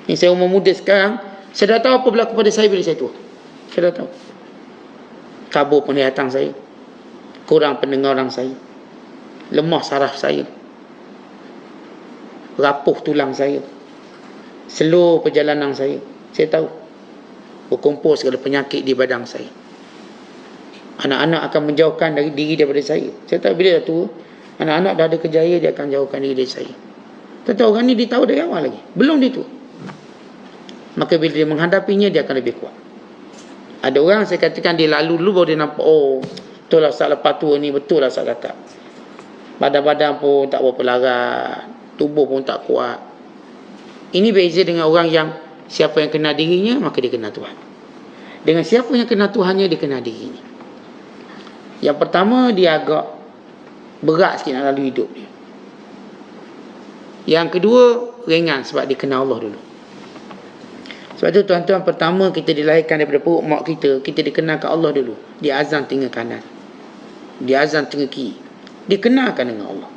Speaker 1: Ini saya umur muda sekarang, saya dah tahu apa berlaku pada saya bila saya tua. Saya dah tahu. Kabur penglihatan saya, kurang pendengaran saya, lemah saraf saya, rapuh tulang saya, slow perjalanan saya tahu. Berkumpul segala penyakit di badan saya. Anak-anak akan menjauhkan dari diri daripada saya. Saya tahu bila dah tua, anak-anak dah ada kejaya, dia akan jauhkan diri dari saya. Tentu orang ni dia tahu dari awal lagi, belum dia tua. Maka bila dia menghadapinya, dia akan lebih kuat. Ada orang saya katakan dia lalu dulu baru dia nampak, oh betul lah Ustaz lepas tua ni, betul lah Ustaz kata. Badan-badan pun tak berapa larat, tubuh pun tak kuat. Ini beza dengan orang yang siapa yang kenal dirinya, maka dia kenal Tuhan. Dengan siapa yang kenal Tuhannya, dia kenal dirinya. Yang pertama, dia agak berat sikit nak lalu hidup dia. Yang kedua, ringan sebab dia kenal Allah dulu. Sebab tu tuan-tuan, pertama kita dilahirkan daripada perut mak kita, kita dikenalkan Allah dulu. Dia azan telinga kanan, dia azan telinga kiri, dikenalkan dengan Allah.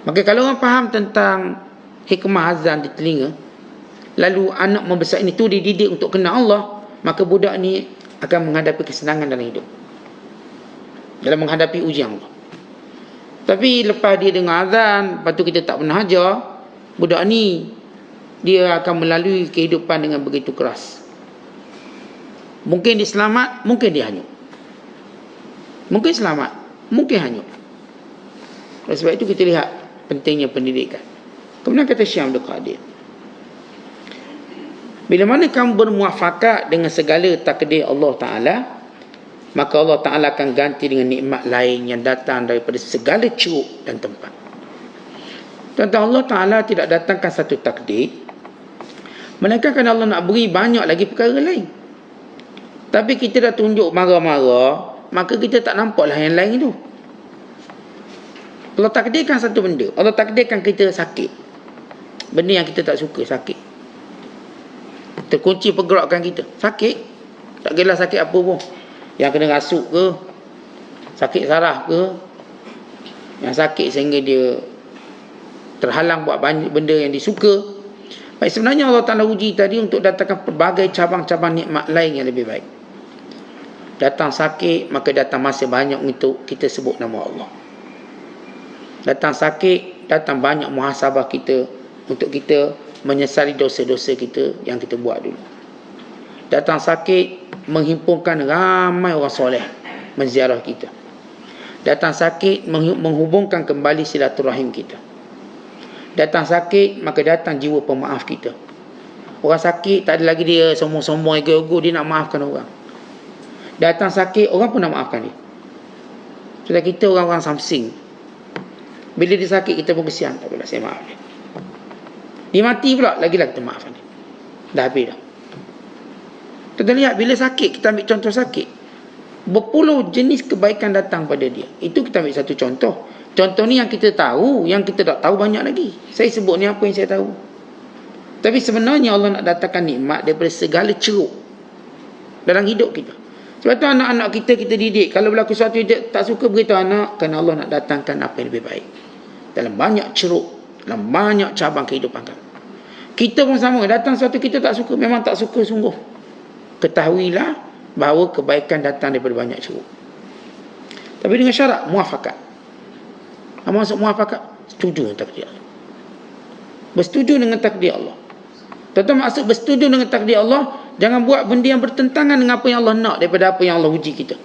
Speaker 1: Maka kalau orang faham tentang hikmah azan di telinga, lalu anak membesar ini tu dididik untuk kenal Allah, maka budak ni akan menghadapi kesenangan dalam hidup, dalam menghadapi ujian Allah. Tapi lepas dia dengar azan, lepas tu kita tak pernah ajar, budak ni dia akan melalui kehidupan dengan begitu keras. Mungkin dia selamat, mungkin dia hanyut. Mungkin selamat, mungkin hanyut. Oleh sebab itu kita lihat pentingnya pendidikan. Kemudian kata Syekh Abdul Qadir, bila mana kamu bermuafakat dengan segala takdir Allah Ta'ala, maka Allah Ta'ala akan ganti dengan nikmat lain yang datang daripada segala curug dan tempat. Tentang Allah Ta'ala tidak datangkan satu takdir, melainkan kerana Allah nak beri banyak lagi perkara lain. Tapi kita dah tunjuk marah-marah, maka kita tak nampaklah yang lain itu. Allah takdirkan satu benda, Allah takdirkan kita sakit, benda yang kita tak suka, sakit, terkunci pergerakan kita, sakit. Tak kira sakit apa pun, yang kena rasuk ke, sakit saraf ke, yang sakit sehingga dia terhalang buat banyak benda yang disuka. Baik, sebenarnya Allah Ta'ala uji tadi untuk datangkan pelbagai cabang-cabang nikmat lain yang lebih baik. Datang sakit, maka datang masa banyak untuk kita sebut nama Allah. Datang sakit, datang banyak muhasabah kita, untuk kita menyesali dosa-dosa kita yang kita buat dulu. Datang sakit, menghimpunkan ramai orang soleh menziarah kita. Datang sakit, menghubungkan kembali silaturahim kita. Datang sakit, maka datang jiwa pemaaf kita. Orang sakit, tak ada lagi dia sombong-sombong, ego-ego, dia nak maafkan orang. Datang sakit, orang pun nak maafkan dia. Sudah kita orang-orang samsing, bila dia sakit, kita pun kesian, tak apalah, saya maaf dia. Dia mati pula, lagi-lagi kita maafkan dia. Dah habis dah. Kita lihat, bila sakit, kita ambil contoh sakit, berpuluh jenis kebaikan datang pada dia. Itu kita ambil satu contoh. Contoh ni yang kita tahu, yang kita tak tahu banyak lagi. Saya sebut ni apa yang saya tahu. Tapi sebenarnya Allah nak datangkan nikmat daripada segala ceruk dalam hidup kita. Sebab tu anak-anak kita didik. Kalau berlaku sesuatu dia tak suka, beritahu anak, kerana Allah nak datangkan apa yang lebih baik dalam banyak ceruk, dalam banyak cabang kehidupan kamu. Kita pun sama, datang sesuatu kita tak suka, memang tak suka sungguh. Ketahuilah bahawa kebaikan datang daripada banyak ceruk. Tapi dengan syarat muafakat. Apa maksud muafakat? Setuju dengan takdir Allah. Bersetuju dengan takdir Allah. Tentu maksud bersetuju dengan takdir Allah, jangan buat benda yang bertentangan dengan apa yang Allah nak daripada apa yang Allah uji kita.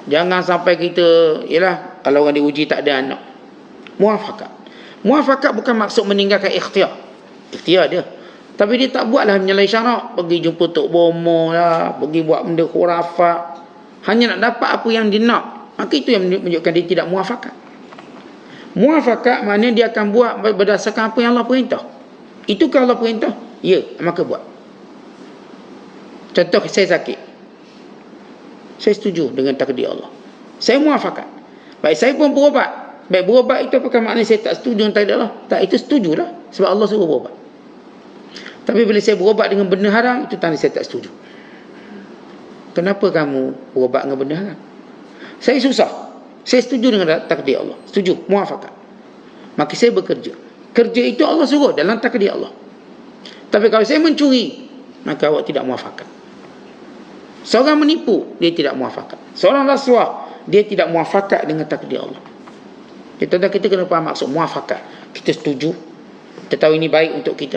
Speaker 1: Jangan sampai kita, yalah, kalau orang diuji tak ada anak. Muafakat. Muafakat bukan maksud meninggalkan ikhtiar. Ikhtiar dia. Tapi dia tak buatlah menyalahi syarak. Pergi jumpa Tok Bomo lah, pergi buat benda khurafat. Hanya nak dapat apa yang dia nak. Maka itu yang menunjukkan dia tidak muafakat. Muafakat maknanya dia akan buat berdasarkan apa yang Allah perintah. Itukah Allah perintah? Ya, maka buat. Contoh, saya sakit. Saya setuju dengan takdir Allah. Saya muafakat. Baik, saya pun berubat. Baik, berubat itu apakah maknanya saya tak setuju dengan takdir Allah? Tak, itu setujulah. Sebab Allah suruh berubat. Tapi bila saya berubat dengan benda haram, itu tanda saya tak setuju. Kenapa kamu berubat dengan benda haram? Saya susah. Saya setuju dengan takdir Allah. Setuju, muafakat. Maka saya bekerja. Kerja itu Allah suruh dalam takdir Allah. Tapi kalau saya mencuri, maka awak tidak muafakat. Seorang menipu, dia tidak muafakat. Seorang rasuah, dia tidak muafakat dengan takdir Allah. Kita kena faham maksud muafakat. Kita setuju, kita tahu ini baik untuk kita.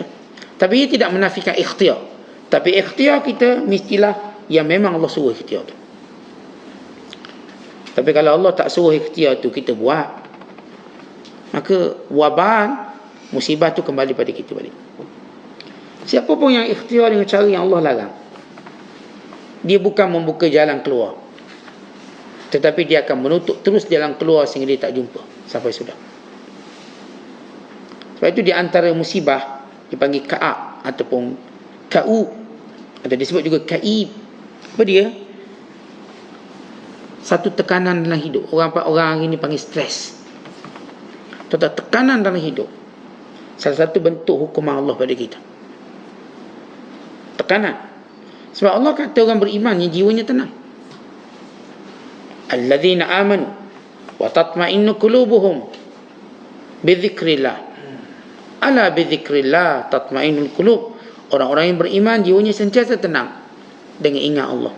Speaker 1: Tapi ia tidak menafikan ikhtiar. Tapi ikhtiar kita mestilah yang memang Allah suruh ikhtiar tu. Tapi kalau Allah tak suruh ikhtiar tu kita buat, maka wabal, musibah tu kembali pada kita balik. Siapa pun yang ikhtiar dengan cara yang Allah larang, dia bukan membuka jalan keluar, tetapi dia akan menutup terus jalan keluar sehingga dia tak jumpa sampai sudah. Sebab itu di antara musibah dipanggil ka'ab ataupun ka'u, atau disebut juga ka'ib. Apa dia? Satu tekanan dalam hidup. Orang ini panggil stres. Total tekanan dalam hidup. Salah satu bentuk hukuman Allah pada kita. Tekanan. Sebab Allah kata orang beriman yang jiwanya tenang. Alladzina amanu wa tatma'innu qulubuhum bi dzikrillah. Ala bi dzikrillah tatma'innul qulub. Orang-orang yang beriman jiwanya sentiasa tenang dengan ingat Allah.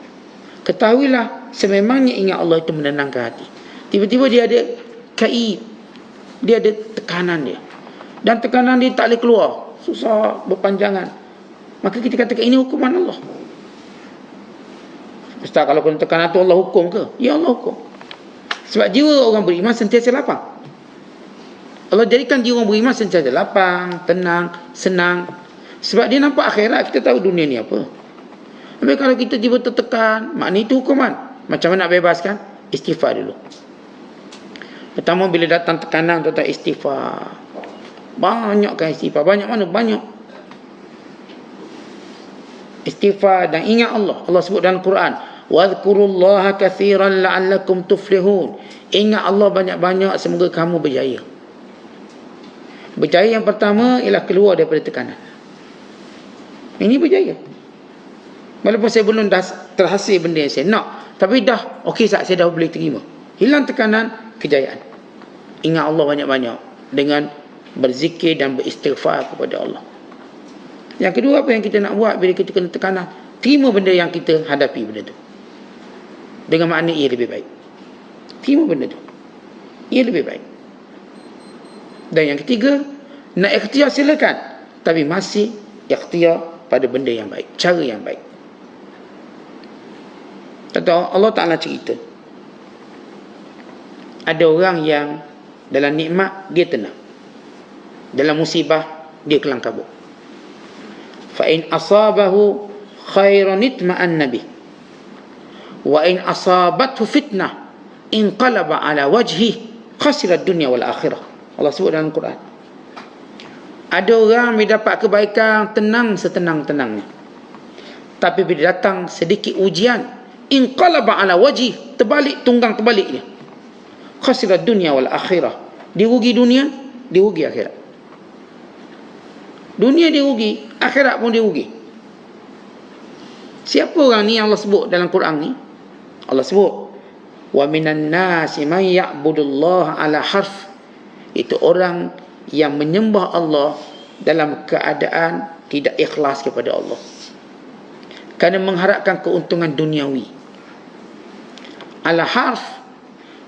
Speaker 1: Ketahuilah sememangnya ingat Allah itu menenangkan hati. Tiba-tiba dia ada kaib, dia ada tekanan dia, dan tekanan dia tak boleh keluar, susah, berpanjangan. Maka kita katakan ini hukuman Allah. Ustaz, kalau kena tekanan tu Allah hukum ke? Ya, Allah hukum. Sebab jiwa orang beriman sentiasa lapang. Allah jadikan jiwa orang beriman sentiasa lapang, tenang, senang. Sebab dia nampak akhirat, kita tahu dunia ni apa. Tapi kalau kita tiba tertekan, maknanya itu hukuman. Macam mana nak bebaskan? Istighfar dulu. Pertama, bila datang tekanan, tentang istighfar. Banyakkan istighfar. Banyak mana? Banyak. Istighfar dan ingat Allah. Allah sebut dalam Quran, وَاذْكُرُوا كَثِيرًا لَعَلَّكُمْ تُفْلِحُونَ. Ingat Allah banyak-banyak, semoga kamu berjaya. Berjaya yang pertama ialah keluar daripada tekanan. Ini berjaya. Walaupun saya belum dah terhasil benda yang saya nak, tapi dah okey, saya dah boleh terima. Hilang tekanan, kejayaan. Ingat Allah banyak-banyak dengan berzikir dan beristighfar kepada Allah. Yang kedua, apa yang kita nak buat bila kita kena tekanan? Terima benda yang kita hadapi benda tu, dengan makna ia lebih baik. Terima benda tu, ia lebih baik. Dan yang ketiga, nak ikhtiar silakan, tapi masih ikhtiar pada benda yang baik, cara yang baik. Tahu Allah Ta'ala cerita, ada orang yang dalam nikmat dia tenang, dalam musibah dia kelang kabut. Fa in asabahu khairan itma'anna bih, wa in asabathu fitnah inqalaba ala wajhi khasira dunya wal akhirah. Allah sebut dalam Quran. Ada orang bila dapat kebaikan tenang setenang-tenangnya, tapi bila datang sedikit ujian, inqalaba ala wajhi, terbalik, tunggang terbaliknya. Khasira dunya wal akhirah. Dia rugi dunia, dia rugi akhirat. Dunia dia rugi, akhirat pun dia rugi. Siapa orang ni yang Allah sebut dalam Quran ni? Allah sebut, wa minan nasi man ya'budullah ala harf. Itu orang yang menyembah Allah dalam keadaan tidak ikhlas kepada Allah, kerana mengharapkan keuntungan duniawi. Ala harf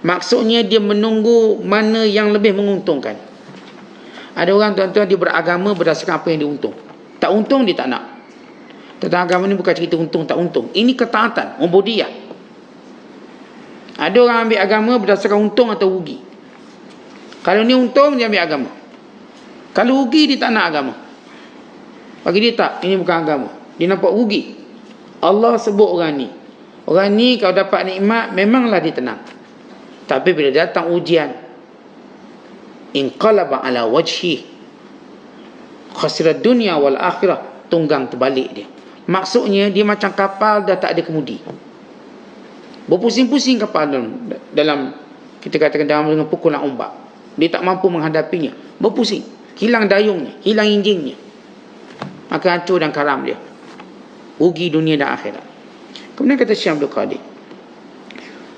Speaker 1: maksudnya dia menunggu mana yang lebih menguntungkan. Ada orang tuan-tuan dia beragama berdasarkan apa yang dia untung. Tak untung dia tak nak. Tentang agama ni bukan cerita untung tak untung. Ini ketaatan, ubudiyah. Ada orang ambil agama berdasarkan untung atau rugi. Kalau ni untung dia ambil agama. Kalau rugi dia tak nak agama. Bagi dia tak, ini bukan agama. Dia nampak rugi. Allah sebut orang ni. Orang ni kalau dapat nikmat memanglah dia tenang. Tapi bila datang ujian, inqalaba ala wajhi khasira dunia wal akhirah, tunggang terbalik dia. Maksudnya dia macam kapal dah tak ada kemudi. Berpusing-pusing kapal dalam kita katakan dalam dengan pukulan ombak. Dia tak mampu menghadapinya. Berpusing. Hilang dayungnya, hilang enjinnya. Maka hancur dan karam dia. Rugi dunia dan akhirat. Kemudian kata Syekh Abdul Qadir,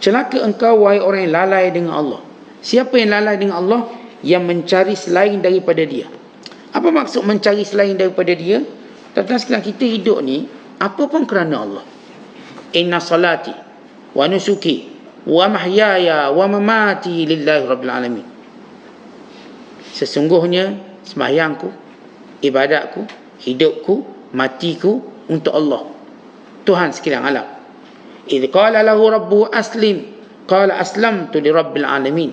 Speaker 1: celaka engkau wahai orang yang lalai dengan Allah. Siapa yang lalai dengan Allah? Yang mencari selain daripada dia. Apa maksud mencari selain daripada dia? Tentang sekalian, kita hidup ni apa pun kerana Allah. Inna salati wa nusuki wa mahyaya wa mamati lillahi rabbil alamin. Sesungguhnya sembahyangku, ibadatku, hidupku, matiku untuk Allah, Tuhan sekalian alam. Idh qala lahu rabbuhu aslim, qala aslamtu li rabbil alamin.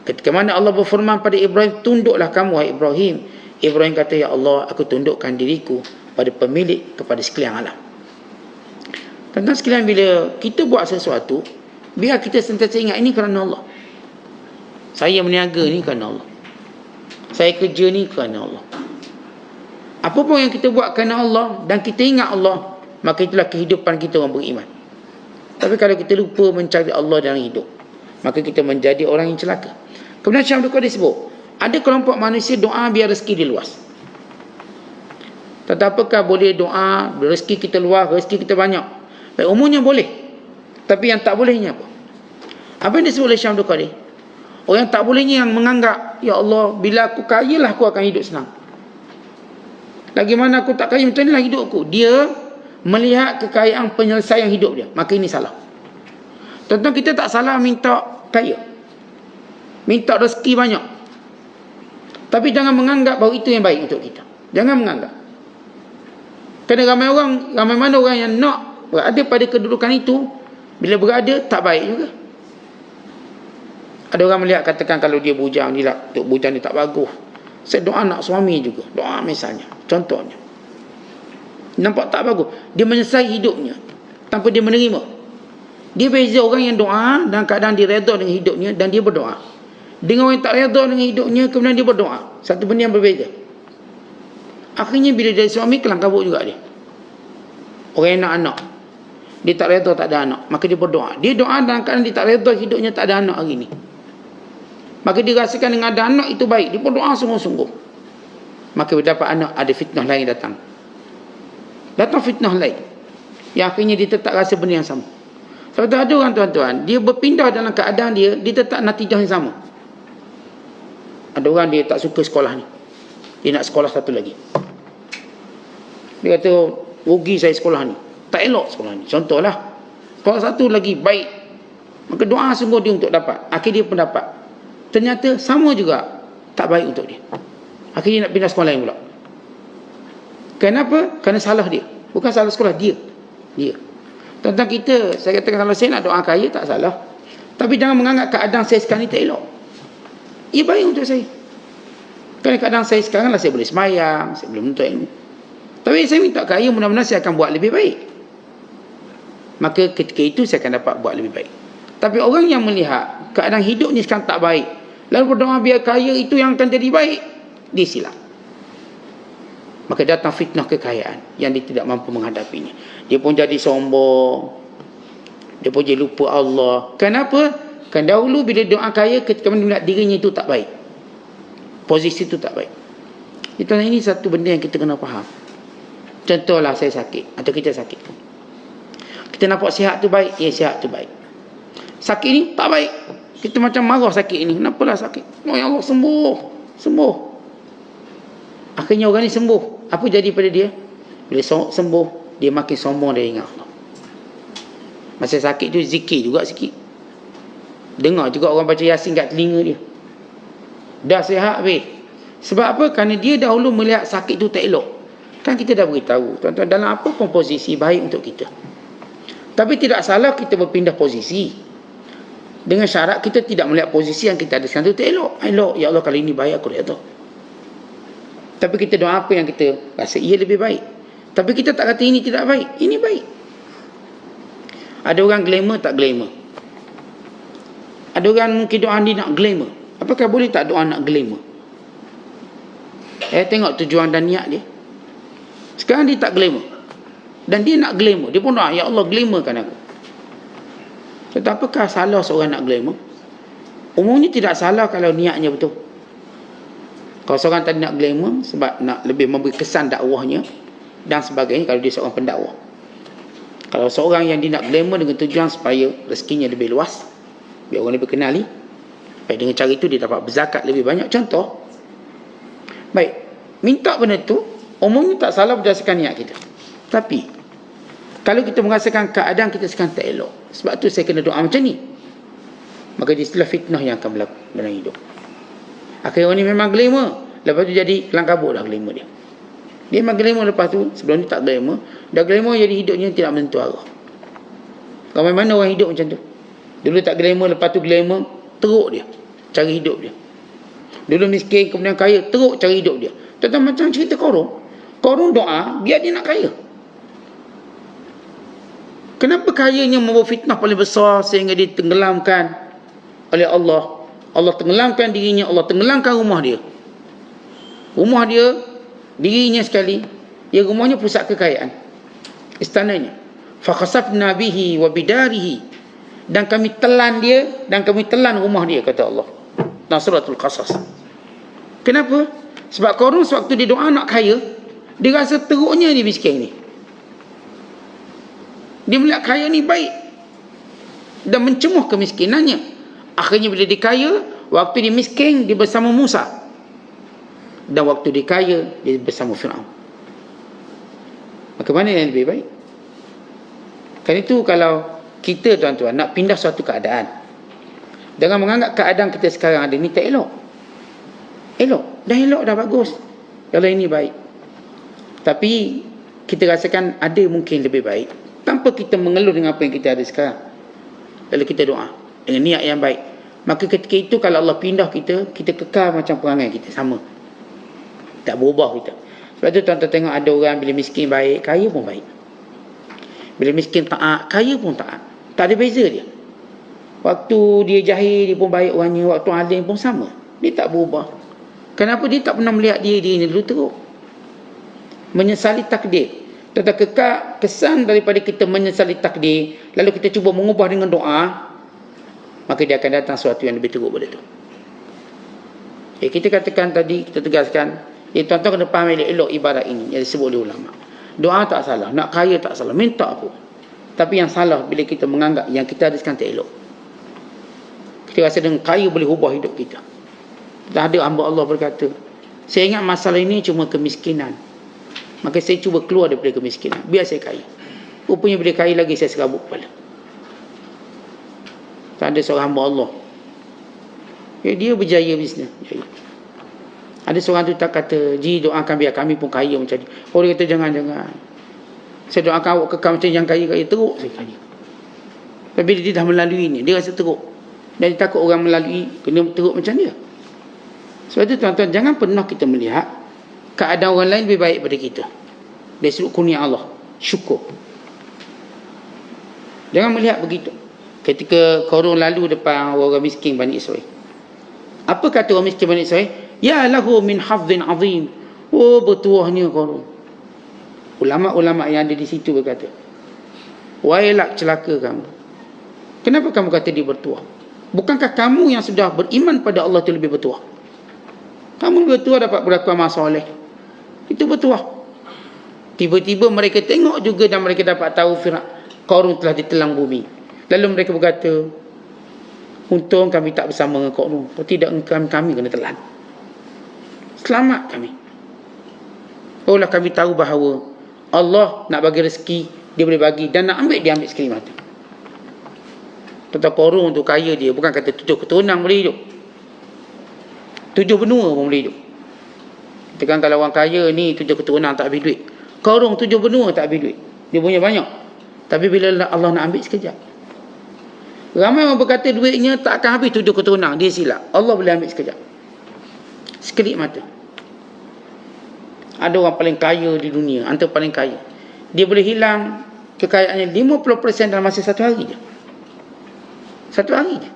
Speaker 1: Ketika mana Allah berfirman pada Ibrahim, tunduklah kamu wahai Ibrahim. Ibrahim kata, ya Allah, aku tundukkan diriku pada pemilik, kepada sekalian alam. Tentang sekalian, bila kita buat sesuatu, biar kita sentiasa ingat ini kerana Allah. Saya berniaga ni kerana Allah. Saya kerja ni kerana Allah. Apa pun yang kita buat kerana Allah dan kita ingat Allah, maka itulah kehidupan kita orang beriman. Tapi kalau kita lupa mencari Allah dalam hidup, maka kita menjadi orang yang celaka. Kemudian Syekh Abdul Qadir sebut, ada kelompok manusia doa biar rezeki dia luas. Tetapakah boleh doa rezeki kita luas, rezeki kita banyak? Baik, umumnya boleh. Tapi yang tak bolehnya apa? Apa yang disebut oleh Syekh Abdul Qadir? Orang yang tak bolehnya yang menganggap, ya Allah, bila aku kaya lah aku akan hidup senang. Lagi mana aku tak kaya, macam inilah hidupku. Dia melihat kekayaan penyelesaian hidup dia. Maka ini salah. Tentu kita tak salah minta kaya, minta rezeki banyak. Tapi jangan menganggap bahawa itu yang baik untuk kita. Jangan menganggap. Kerana ramai mana orang yang nak berada pada kedudukan itu, bila berada tak baik juga. Ada orang melihat, katakan kalau dia bujang, dia untuk bujang dia tak bagus. Saya doa nak suami juga. Doa misalnya, contohnya. Nampak tak bagus. Dia menyelesaikan hidupnya tanpa dia menerima. Dia beza orang yang doa dalam keadaan dia redha dengan hidupnya dan dia berdoa, dengan orang yang tak redha dengan hidupnya kemudian dia berdoa. Satu benda yang berbeza. Akhirnya bila dia suami, kelang kabut juga dia. Orang yang nak anak, dia tak redha tak ada anak, maka dia berdoa. Dia doa dalam keadaan dia tak redha hidupnya, tak ada anak hari ni. Maka dia rasakan dengan ada anak itu baik. Dia berdoa sungguh-sungguh. Maka bila dapat anak, ada fitnah lain datang. Datang fitnah lain. Yang akhirnya dia tetap rasa benda yang sama. Sebab ada orang tuan-tuan, dia berpindah dalam keadaan dia tetap natijah yang sama. Ada orang dia tak suka sekolah ni. Dia nak sekolah satu lagi. Dia kata, rugi saya sekolah ni. Tak elok sekolah ni. Contohlah, sekolah satu lagi baik. Maka doa sungguh dia untuk dapat. Akhirnya dia pun dapat. Ternyata sama juga tak baik untuk dia. Akhirnya nak pindah sekolah lain pula. Kenapa? Kerana salah dia. Bukan salah sekolah, dia. Tentang kita, saya katakan kalau saya nak doa kaya, tak salah. Tapi jangan menganggap keadaan saya sekarang ni tak elok. Ia baik untuk saya. Kerana keadaan saya sekarang lah, saya boleh semayang, saya boleh menuntut ilmu. Tapi saya minta kaya, mudah-mudahan saya akan buat lebih baik. Maka ketika itu saya akan dapat buat lebih baik. Tapi orang yang melihat keadaan hidupnya sekarang tak baik, lalu berdoa biar kaya itu yang akan jadi baik, dia silap. Maka datang fitnah kekayaan yang dia tidak mampu menghadapinya. Dia pun jadi sombong. Dia pun jadi lupa Allah. Kenapa? Kerana dahulu bila doa kaya, ketika melihat dirinya itu tak baik, posisi itu tak baik. Itu ini satu benda yang kita kena faham. Contohlah saya sakit atau kita sakit. Kita nampak sihat tu baik, ya sihat tu baik. Sakit ni tak baik. Kita macam marah sakit ni. Kenapalah sakit? Oh ya Allah, sembuh. Akhirnya orang ni sembuh. Apa jadi pada dia? Bila sembuh, dia makin sombong dari ingat Allah. Masa sakit tu zikir juga sikit. Dengar juga orang baca Yasin kat telinga dia. Dah sihat habis. Sebab apa? Kerana dia dahulu melihat sakit tu tak elok. Kan kita dah beritahu, tuan-tuan, dalam apa pun posisi baik untuk kita. Tapi tidak salah kita berpindah posisi. Dengan syarat kita tidak melihat posisi yang kita ada sekarang tu tak elok. Elok, ya Allah kalau ini baik aku redha. Tapi kita doa apa yang kita rasa ia lebih baik. Tapi kita tak kata ini tidak baik, ini baik. Ada orang glamour tak glamour. Ada orang mungkin doa dia nak glamour. Apakah boleh tak doa nak glamour? Tengok tujuan dan niat dia. Sekarang dia tak glamour. Dan dia nak glamour. Dia pun doa, ya Allah glamourkan aku. Tetapi apakah salah seorang nak glamour? Umumnya tidak salah kalau niatnya betul. Kalau seorang tadi nak glamour sebab nak lebih memberi kesan dakwahnya dan sebagainya, kalau dia seorang pendakwah. Kalau seorang yang dia nak glamour dengan tujuan supaya rezekinya lebih luas, biar orang lebih kenali, baik dengan cara itu dia dapat berzakat lebih banyak. Contoh, baik, minta benda tu umumnya tak salah berdasarkan niat kita. Tapi kalau kita merasakan keadaan kita sekarang tak elok, sebab tu saya kena doa macam ni, maka istilah fitnah yang akan berlaku dalam hidup. Akhirnya orang ni memang glamour, lepas tu jadi kelang kabut dah glamour dia. Dia memang glamour, lepas tu sebelum ni tak glamour, dah glamour jadi hidupnya tidak menentu arah. Ramai mana orang hidup macam tu? Dulu tak glamour, lepas tu glamour, teruk dia cara hidup dia. Dulu miskin, kemudian kaya, teruk cara hidup dia. Tentang macam cerita Korun doa biar dia nak kaya. Kenapa kayanya membawa fitnah paling besar sehingga dia tenggelamkan oleh Allah? Allah tenggelamkan dirinya, Allah tenggelamkan rumah dia. Rumah dia, dirinya sekali, ya rumahnya pusat kekayaan, istananya. Fakhasafna bihi wa bidarihi, dan kami telan dia dan kami telan rumah dia, kata Allah dalam suratul Qasas. Kenapa? Sebab Qarun sewaktu dia doa nak kaya, dia rasa teruknya dia miskin ni. Dia melihat kaya ni baik dan mencemuh kemiskinannya. Akhirnya bila dia kaya, waktu dia miskin dia bersama Musa, dan waktu dia kaya dia bersama Fir'aun. Maka mana yang lebih baik? Kan itu kalau kita, tuan-tuan, nak pindah suatu keadaan, jangan menganggap keadaan kita sekarang ada ni tak elok. Dah elok, dah bagus. Kalau ini baik. Tapi kita rasakan ada mungkin lebih baik, tanpa kita mengeluh dengan apa yang kita ada sekarang. Lalu kita doa dengan niat yang baik, maka ketika itu kalau Allah pindah kita, kita kekal macam perangai kita sama, tak berubah kita. Sebab tu tuan-tuan tengok ada orang bila miskin baik, kaya pun baik. Bila miskin taat, kaya pun taat. Tak ada beza dia. Waktu dia jahil, dia pun baik orangnya. Waktu alim pun sama. Dia tak berubah. Kenapa? Dia tak pernah melihat diri ini dulu teruk. Menyesali takdir. Tentang kekal kesan daripada kita menyesali takdir, lalu kita cuba mengubah dengan doa, maka dia akan datang sesuatu yang lebih teruk pada itu. Kita katakan tadi, kita tegaskan, tuan-tuan kena faham elok ibarat ini yang disebut oleh ulama. Doa tak salah, nak kaya tak salah, minta apa. Tapi yang salah bila kita menganggap yang kita ada sekarang tak elok. Kita rasa dengan kaya boleh ubah hidup kita. Dah ada hamba Allah berkata, saya ingat masalah ini cuma kemiskinan, maka saya cuba keluar daripada kemiskinan, biar saya kaya. Rupanya bila kaya lagi saya serabut kepala. Tak ada seorang hamba Allah, dia berjaya bisnes. Ada seorang tu tak kata, Ji doakan biar kami pun kaya macam ni. Orang kata jangan. Saya doakan awak kekal macam yang kaya-kaya, teruk saya kaya. Tapi bila dia dah melalui ni, dia rasa teruk. Dan dia takut orang melalui kena teruk macam dia. Sebab itu tuan-tuan, jangan pernah kita melihat keadaan orang lain lebih baik pada kita. Dari sudut kurnia Allah, syukur. Jangan melihat begitu. Ketika Qarun lalu depan orang miskin Bani Israel, apa kata orang miskin Bani Israel? Ya lahu min hafdhin azim. Oh, bertuahnya Qarun. Ulama-ulama yang ada di situ berkata, wailah celaka kamu. Kenapa kamu kata dia bertuah? Bukankah kamu yang sudah beriman pada Allah itu lebih bertuah? Kamu lebih bertuah dapat berlaku amal soleh, Itu bertuah. Tiba-tiba mereka tengok juga dan mereka dapat tahu Qarun telah ditelan bumi. Lalu mereka berkata, untung kami tak bersama dengan Qarun. Kalau tidak, kami kena telan. Selamat kami. Barulah kami tahu bahawa Allah nak bagi rezeki, dia boleh bagi, dan nak ambil, dia ambil sekali mata. Kata Qarun tu kaya dia, bukan kata 7 keturunan boleh hidup, 7 benua pun boleh hidup. Kita kan kalau orang kaya ni 7 keturunan tak habis duit. Qarun 7 benua tak habis duit. Dia punya banyak. Tapi bila Allah nak ambil sekejap. Ramai orang berkata duitnya tak akan habis 7 keturunan. Dia silap. Allah boleh ambil sekejap. Sekelip mata. Ada orang paling kaya di dunia, antara paling kaya. Dia boleh hilang kekayaannya 50% dalam masa 1 hari je. 1 hari je.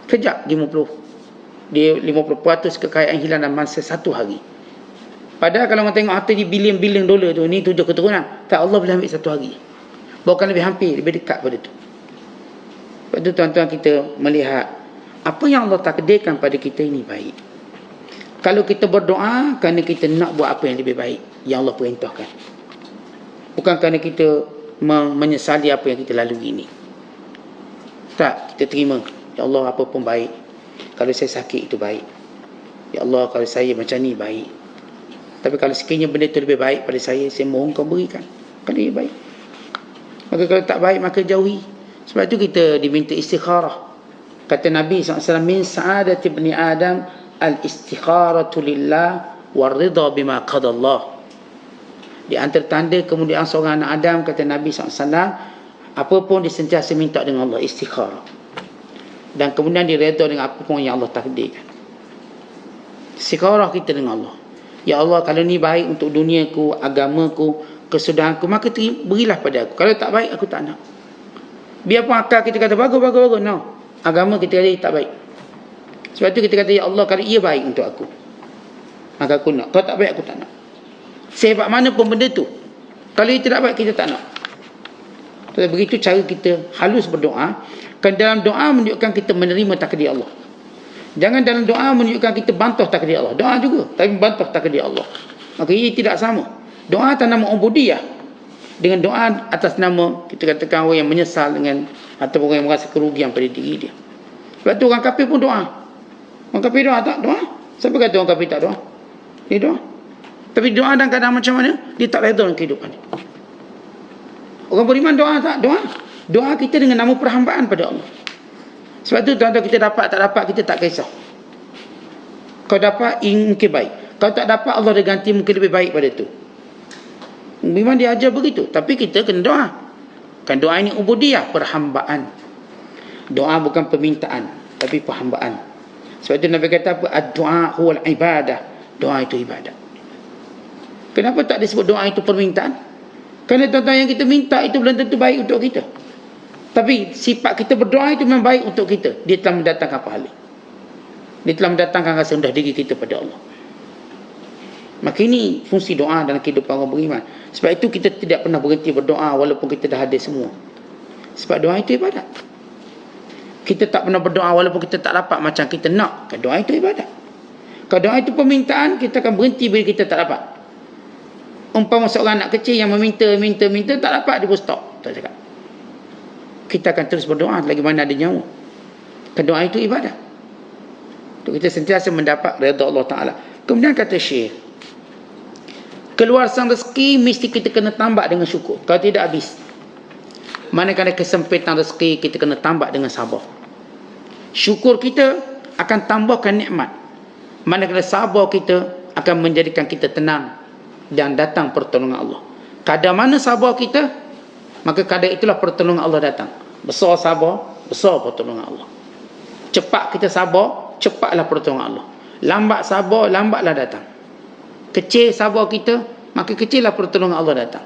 Speaker 1: Kejap 50. Dia 50% kekayaan hilang dalam masa 1 hari. Padahal kalau orang tengok harta di bilion-bilion dolar tu, ni 7 keturunan, tak, Allah boleh ambil 1 hari. Bahkan lebih hampir, lebih dekat pada tu. Sebab tu tuan-tuan, kita melihat apa yang Allah takdirkan pada kita ini baik. Kalau kita berdoa kerana kita nak buat apa yang lebih baik yang Allah perintahkan, bukan kerana kita menyesali apa yang kita lalui ini. Tak, kita terima. Ya Allah, apa pun baik. Kalau saya sakit itu baik. Ya Allah, kalau saya macam ni baik. Tapi kalau sekiranya benda itu lebih baik pada saya mohon kau berikan. Kalau ia baik. Maka kalau tak baik, maka jauhi. Sebab itu kita diminta istikharah. Kata Nabi SAW, min sa'adati ibni Adam al-istikharatu lillah warridha bima qadallah. Di antara tanda kemudian seorang anak Adam, kata Nabi SAW, apapun dia sentiasa minta dengan Allah, istikharah. Dan kemudian dia redha dengan apapun yang Allah takdirkan. Istikharah kita dengan Allah. Ya Allah, kalau ni baik untuk duniaku, agamaku, kesudahanku, maka berilah pada aku. Kalau tak baik, aku tak nak. Biarpun akal kita kata bagus. No. Agama kita kata tak baik. Sebab tu kita kata, ya Allah, kalau ia baik untuk aku, maka aku nak. Kalau tak baik, aku tak nak. Sehebat mana pun benda tu, kalau ia tidak baik, kita tak nak. So, begitu cara kita halus berdoa. Kan dalam doa menunjukkan kita menerima takdir Allah. Jangan dalam doa menunjukkan kita bantah takdir Allah. Doa juga, tapi bantah takdir Allah. Maka ia tidak sama. Doa atas nama ubudiyah dengan doa atas nama, kita katakan, orang yang menyesal dengan, ataupun orang yang merasa kerugian pada diri dia. Sebab tu orang kafir pun doa. Orang kafir doa tak? Doa. Siapa kata orang kafir tak doa? Dia doa. Tapi doa dalam keadaan macam mana? Dia tak redha dengan kehidupan dia. Orang beriman doa tak? Doa. Doa kita dengan nama perhambaan pada Allah. Sebab tu tuan-tuan, kita dapat tak dapat, kita tak kisah. Kau dapat, mungkin baik. Kalau tak dapat, Allah dah ganti mungkin lebih baik pada tu. Memang dia ajar begitu. Tapi kita kena doa. Kan doa ini ubudiyah, perhambaan. Doa bukan permintaan, tapi perhambaan. Sebab itu Nabi kata apa? Ad-du'a huwal ibadah. Doa itu ibadah. Kenapa tak disebut doa itu permintaan? Kerana tuan-tuan, yang kita minta itu belum tentu baik untuk kita. Tapi sifat kita berdoa itu memang baik untuk kita. Dia telah mendatangkan pahala. Dia telah mendatangkan rasa rendah diri kita pada Allah. Maka ini fungsi doa dalam kehidupan orang beriman. Sebab itu kita tidak pernah berhenti berdoa walaupun kita dah ada semua. Sebab doa itu ibadat. Kita tak pernah berdoa walaupun kita tak dapat macam kita nak. Doa itu ibadat. Kalau doa itu permintaan, kita akan berhenti bila kita tak dapat. Umpama seorang anak kecil yang minta, tak dapat, dia pun stop. Tak cakap. Kita akan terus berdoa lagi mana ada nyawa. Doa itu ibadat. Untuk kita sentiasa mendapat redha Allah Ta'ala. Kemudian kata Syekh, keluar sang rezeki mesti kita kena tambah dengan syukur. Kalau tidak, habis. Manakala kesempitan rezeki, kita kena tambah dengan sabar. Syukur kita akan tambahkan nikmat. Manakala sabar kita akan menjadikan kita tenang dan datang pertolongan Allah. Kadar mana sabar kita, maka kadar itulah pertolongan Allah datang. Besar sabar, besar pertolongan Allah. Cepat kita sabar, cepatlah pertolongan Allah. Lambat sabar, lambatlah datang. Kecil sabar kita, maka kecillah pertolongan Allah datang.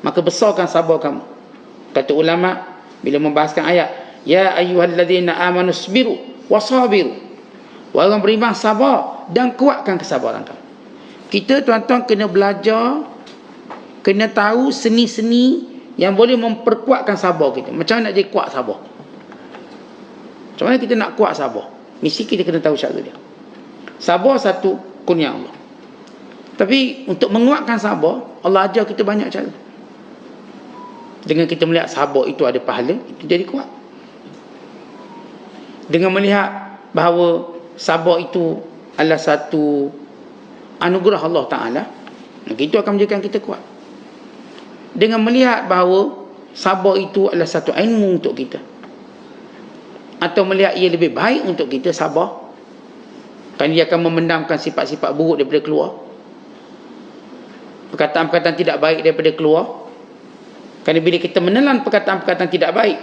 Speaker 1: Maka besarkan sabar kamu. Kata ulama bila membahaskan ayat, ya ayyuhalladzina amanu sabiru wasabiru. Wahai orang beriman, sabar dan kuatkan kesabaran kamu. Kita tuan-tuan kena belajar, kena tahu seni-seni yang boleh memperkuatkan sabar kita. Macam mana nak jadi kuat sabar? Macam mana kita nak kuat sabar? Mesti kita kena tahu cara dia. Sabar satu, kurnia Allah. Tapi untuk menguatkan sabar, Allah ajar kita banyak cara. Dengan kita melihat sabar itu ada pahala, itu jadi kuat. Dengan melihat bahawa sabar itu adalah satu anugerah Allah Ta'ala, itu akan menjadikan kita kuat. Dengan melihat bahawa sabar itu adalah satu ilmu untuk kita, atau melihat ia lebih baik untuk kita sabar, kan dia akan memendamkan sifat-sifat buruk daripada keluar, perkataan-perkataan tidak baik daripada keluar. Kerana bila kita menelan perkataan-perkataan tidak baik,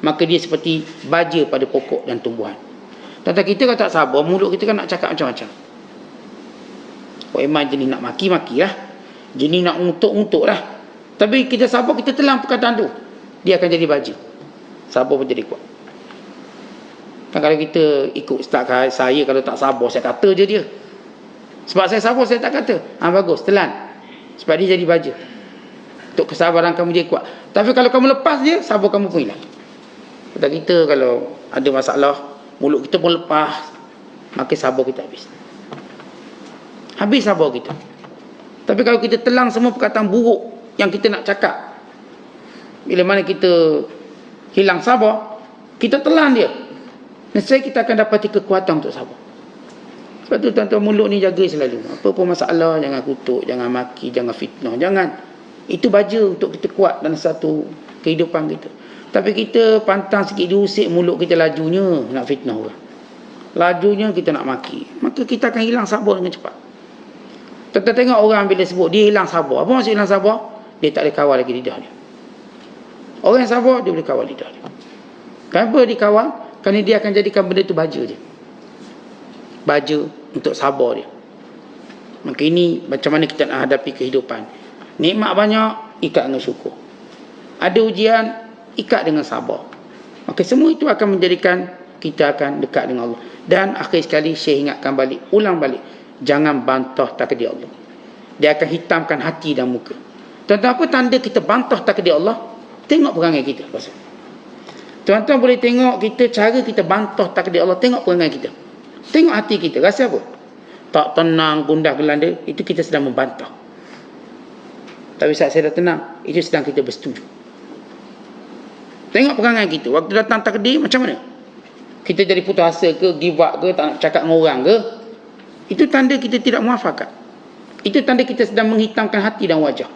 Speaker 1: maka dia seperti baja pada pokok dan tumbuhan. Tentang kita kalau tak sabar, mulut kita kan nak cakap macam-macam. Memang jenis nak maki-maki lah, jenis nak untuk-untuk lah. Tapi kita sabar, kita telan perkataan tu, dia akan jadi baja. Sabar pun jadi kuat. Kan kalau kita ikut ustaz saya, kalau tak sabar saya kata je dia. Sebab saya sabar saya tak kata. Bagus, telan. Sebab dia jadi baja. Untuk kesabaran kamu jadi kuat. Tapi kalau kamu lepas dia, sabar kamu pun hilang. Kata kita kalau ada masalah, mulut kita pun lepas, maka sabar kita habis. Habis sabar kita. Tapi kalau kita telang semua perkataan buruk yang kita nak cakap, bila mana kita hilang sabar, kita telan dia, nescaya kita akan dapati kekuatan untuk sabar. Sebab tu tuan-tuan, mulut ni jaga selalu. Apa pun masalah, jangan kutuk, jangan maki, jangan fitnah, jangan. Itu baja untuk kita kuat dalam satu kehidupan kita. Tapi kita pantang sikit diusik, mulut kita lajunya nak fitnah orang, lajunya kita nak maki, maka kita akan hilang sabar dengan cepat. Kita tengok orang bila sebut dia hilang sabar. Apa maksud hilang sabar? Dia tak boleh kawal lagi lidah dia. Orang yang sabar, dia boleh kawal lidah dia. Kenapa dia kawal? Kerana dia akan jadikan benda itu baja dia, baja untuk sabar dia. Maka ini macam mana kita nak hadapi kehidupan. Nikmat banyak, ikat dengan syukur. Ada ujian, ikat dengan sabar. Maka semua itu akan menjadikan kita akan dekat dengan Allah. Dan akhir sekali Syekh ingatkan balik, ulang balik, jangan bantah takdir Allah. Dia akan hitamkan hati dan muka. Tuan-tuan, apa tanda kita bantah takdir Allah? Tengok perangai kita. Tuan-tuan boleh tengok kita, cara kita bantah takdir Allah. Tengok perangai kita, tengok hati kita, rasa apa? Tak tenang, gundah gelanda, itu kita sedang membantah. Tapi saat saya dah tenang, itu sedang kita bersetuju. Tengok perangai kita, waktu datang takdir macam mana? Kita jadi putus asa ke, give up ke, tak nak cakap dengan orang ke? Itu tanda kita tidak muafakat. Itu tanda kita sedang menghitamkan hati dan wajah.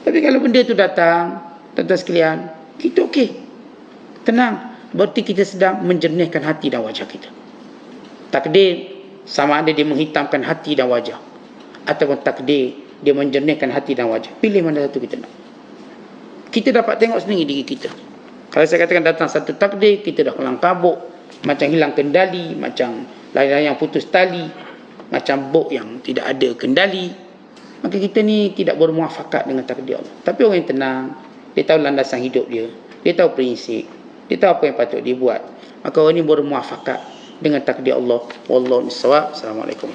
Speaker 1: Tapi kalau benda itu datang, tuan-tuan sekalian, kita okey, tenang, berarti kita sedang menjernihkan hati dan wajah kita. Takdir sama ada dia menghitamkan hati dan wajah, ataupun takdir dia menjernihkan hati dan wajah. Pilih mana satu kita nak. Kita dapat tengok sendiri diri kita. Kalau saya katakan datang satu takdir, kita dah kelang kabut, macam hilang kendali, macam layang-layang putus tali, macam bot yang tidak ada kendali, maka kita ni tidak bermuafakat dengan takdir Allah. Tapi orang yang tenang, dia tahu landasan hidup dia, dia tahu prinsip, dia tahu apa yang patut dia buat, maka orang ni bermuafakat dengan takdir Allah. Wallahu a'lam. Assalamualaikum.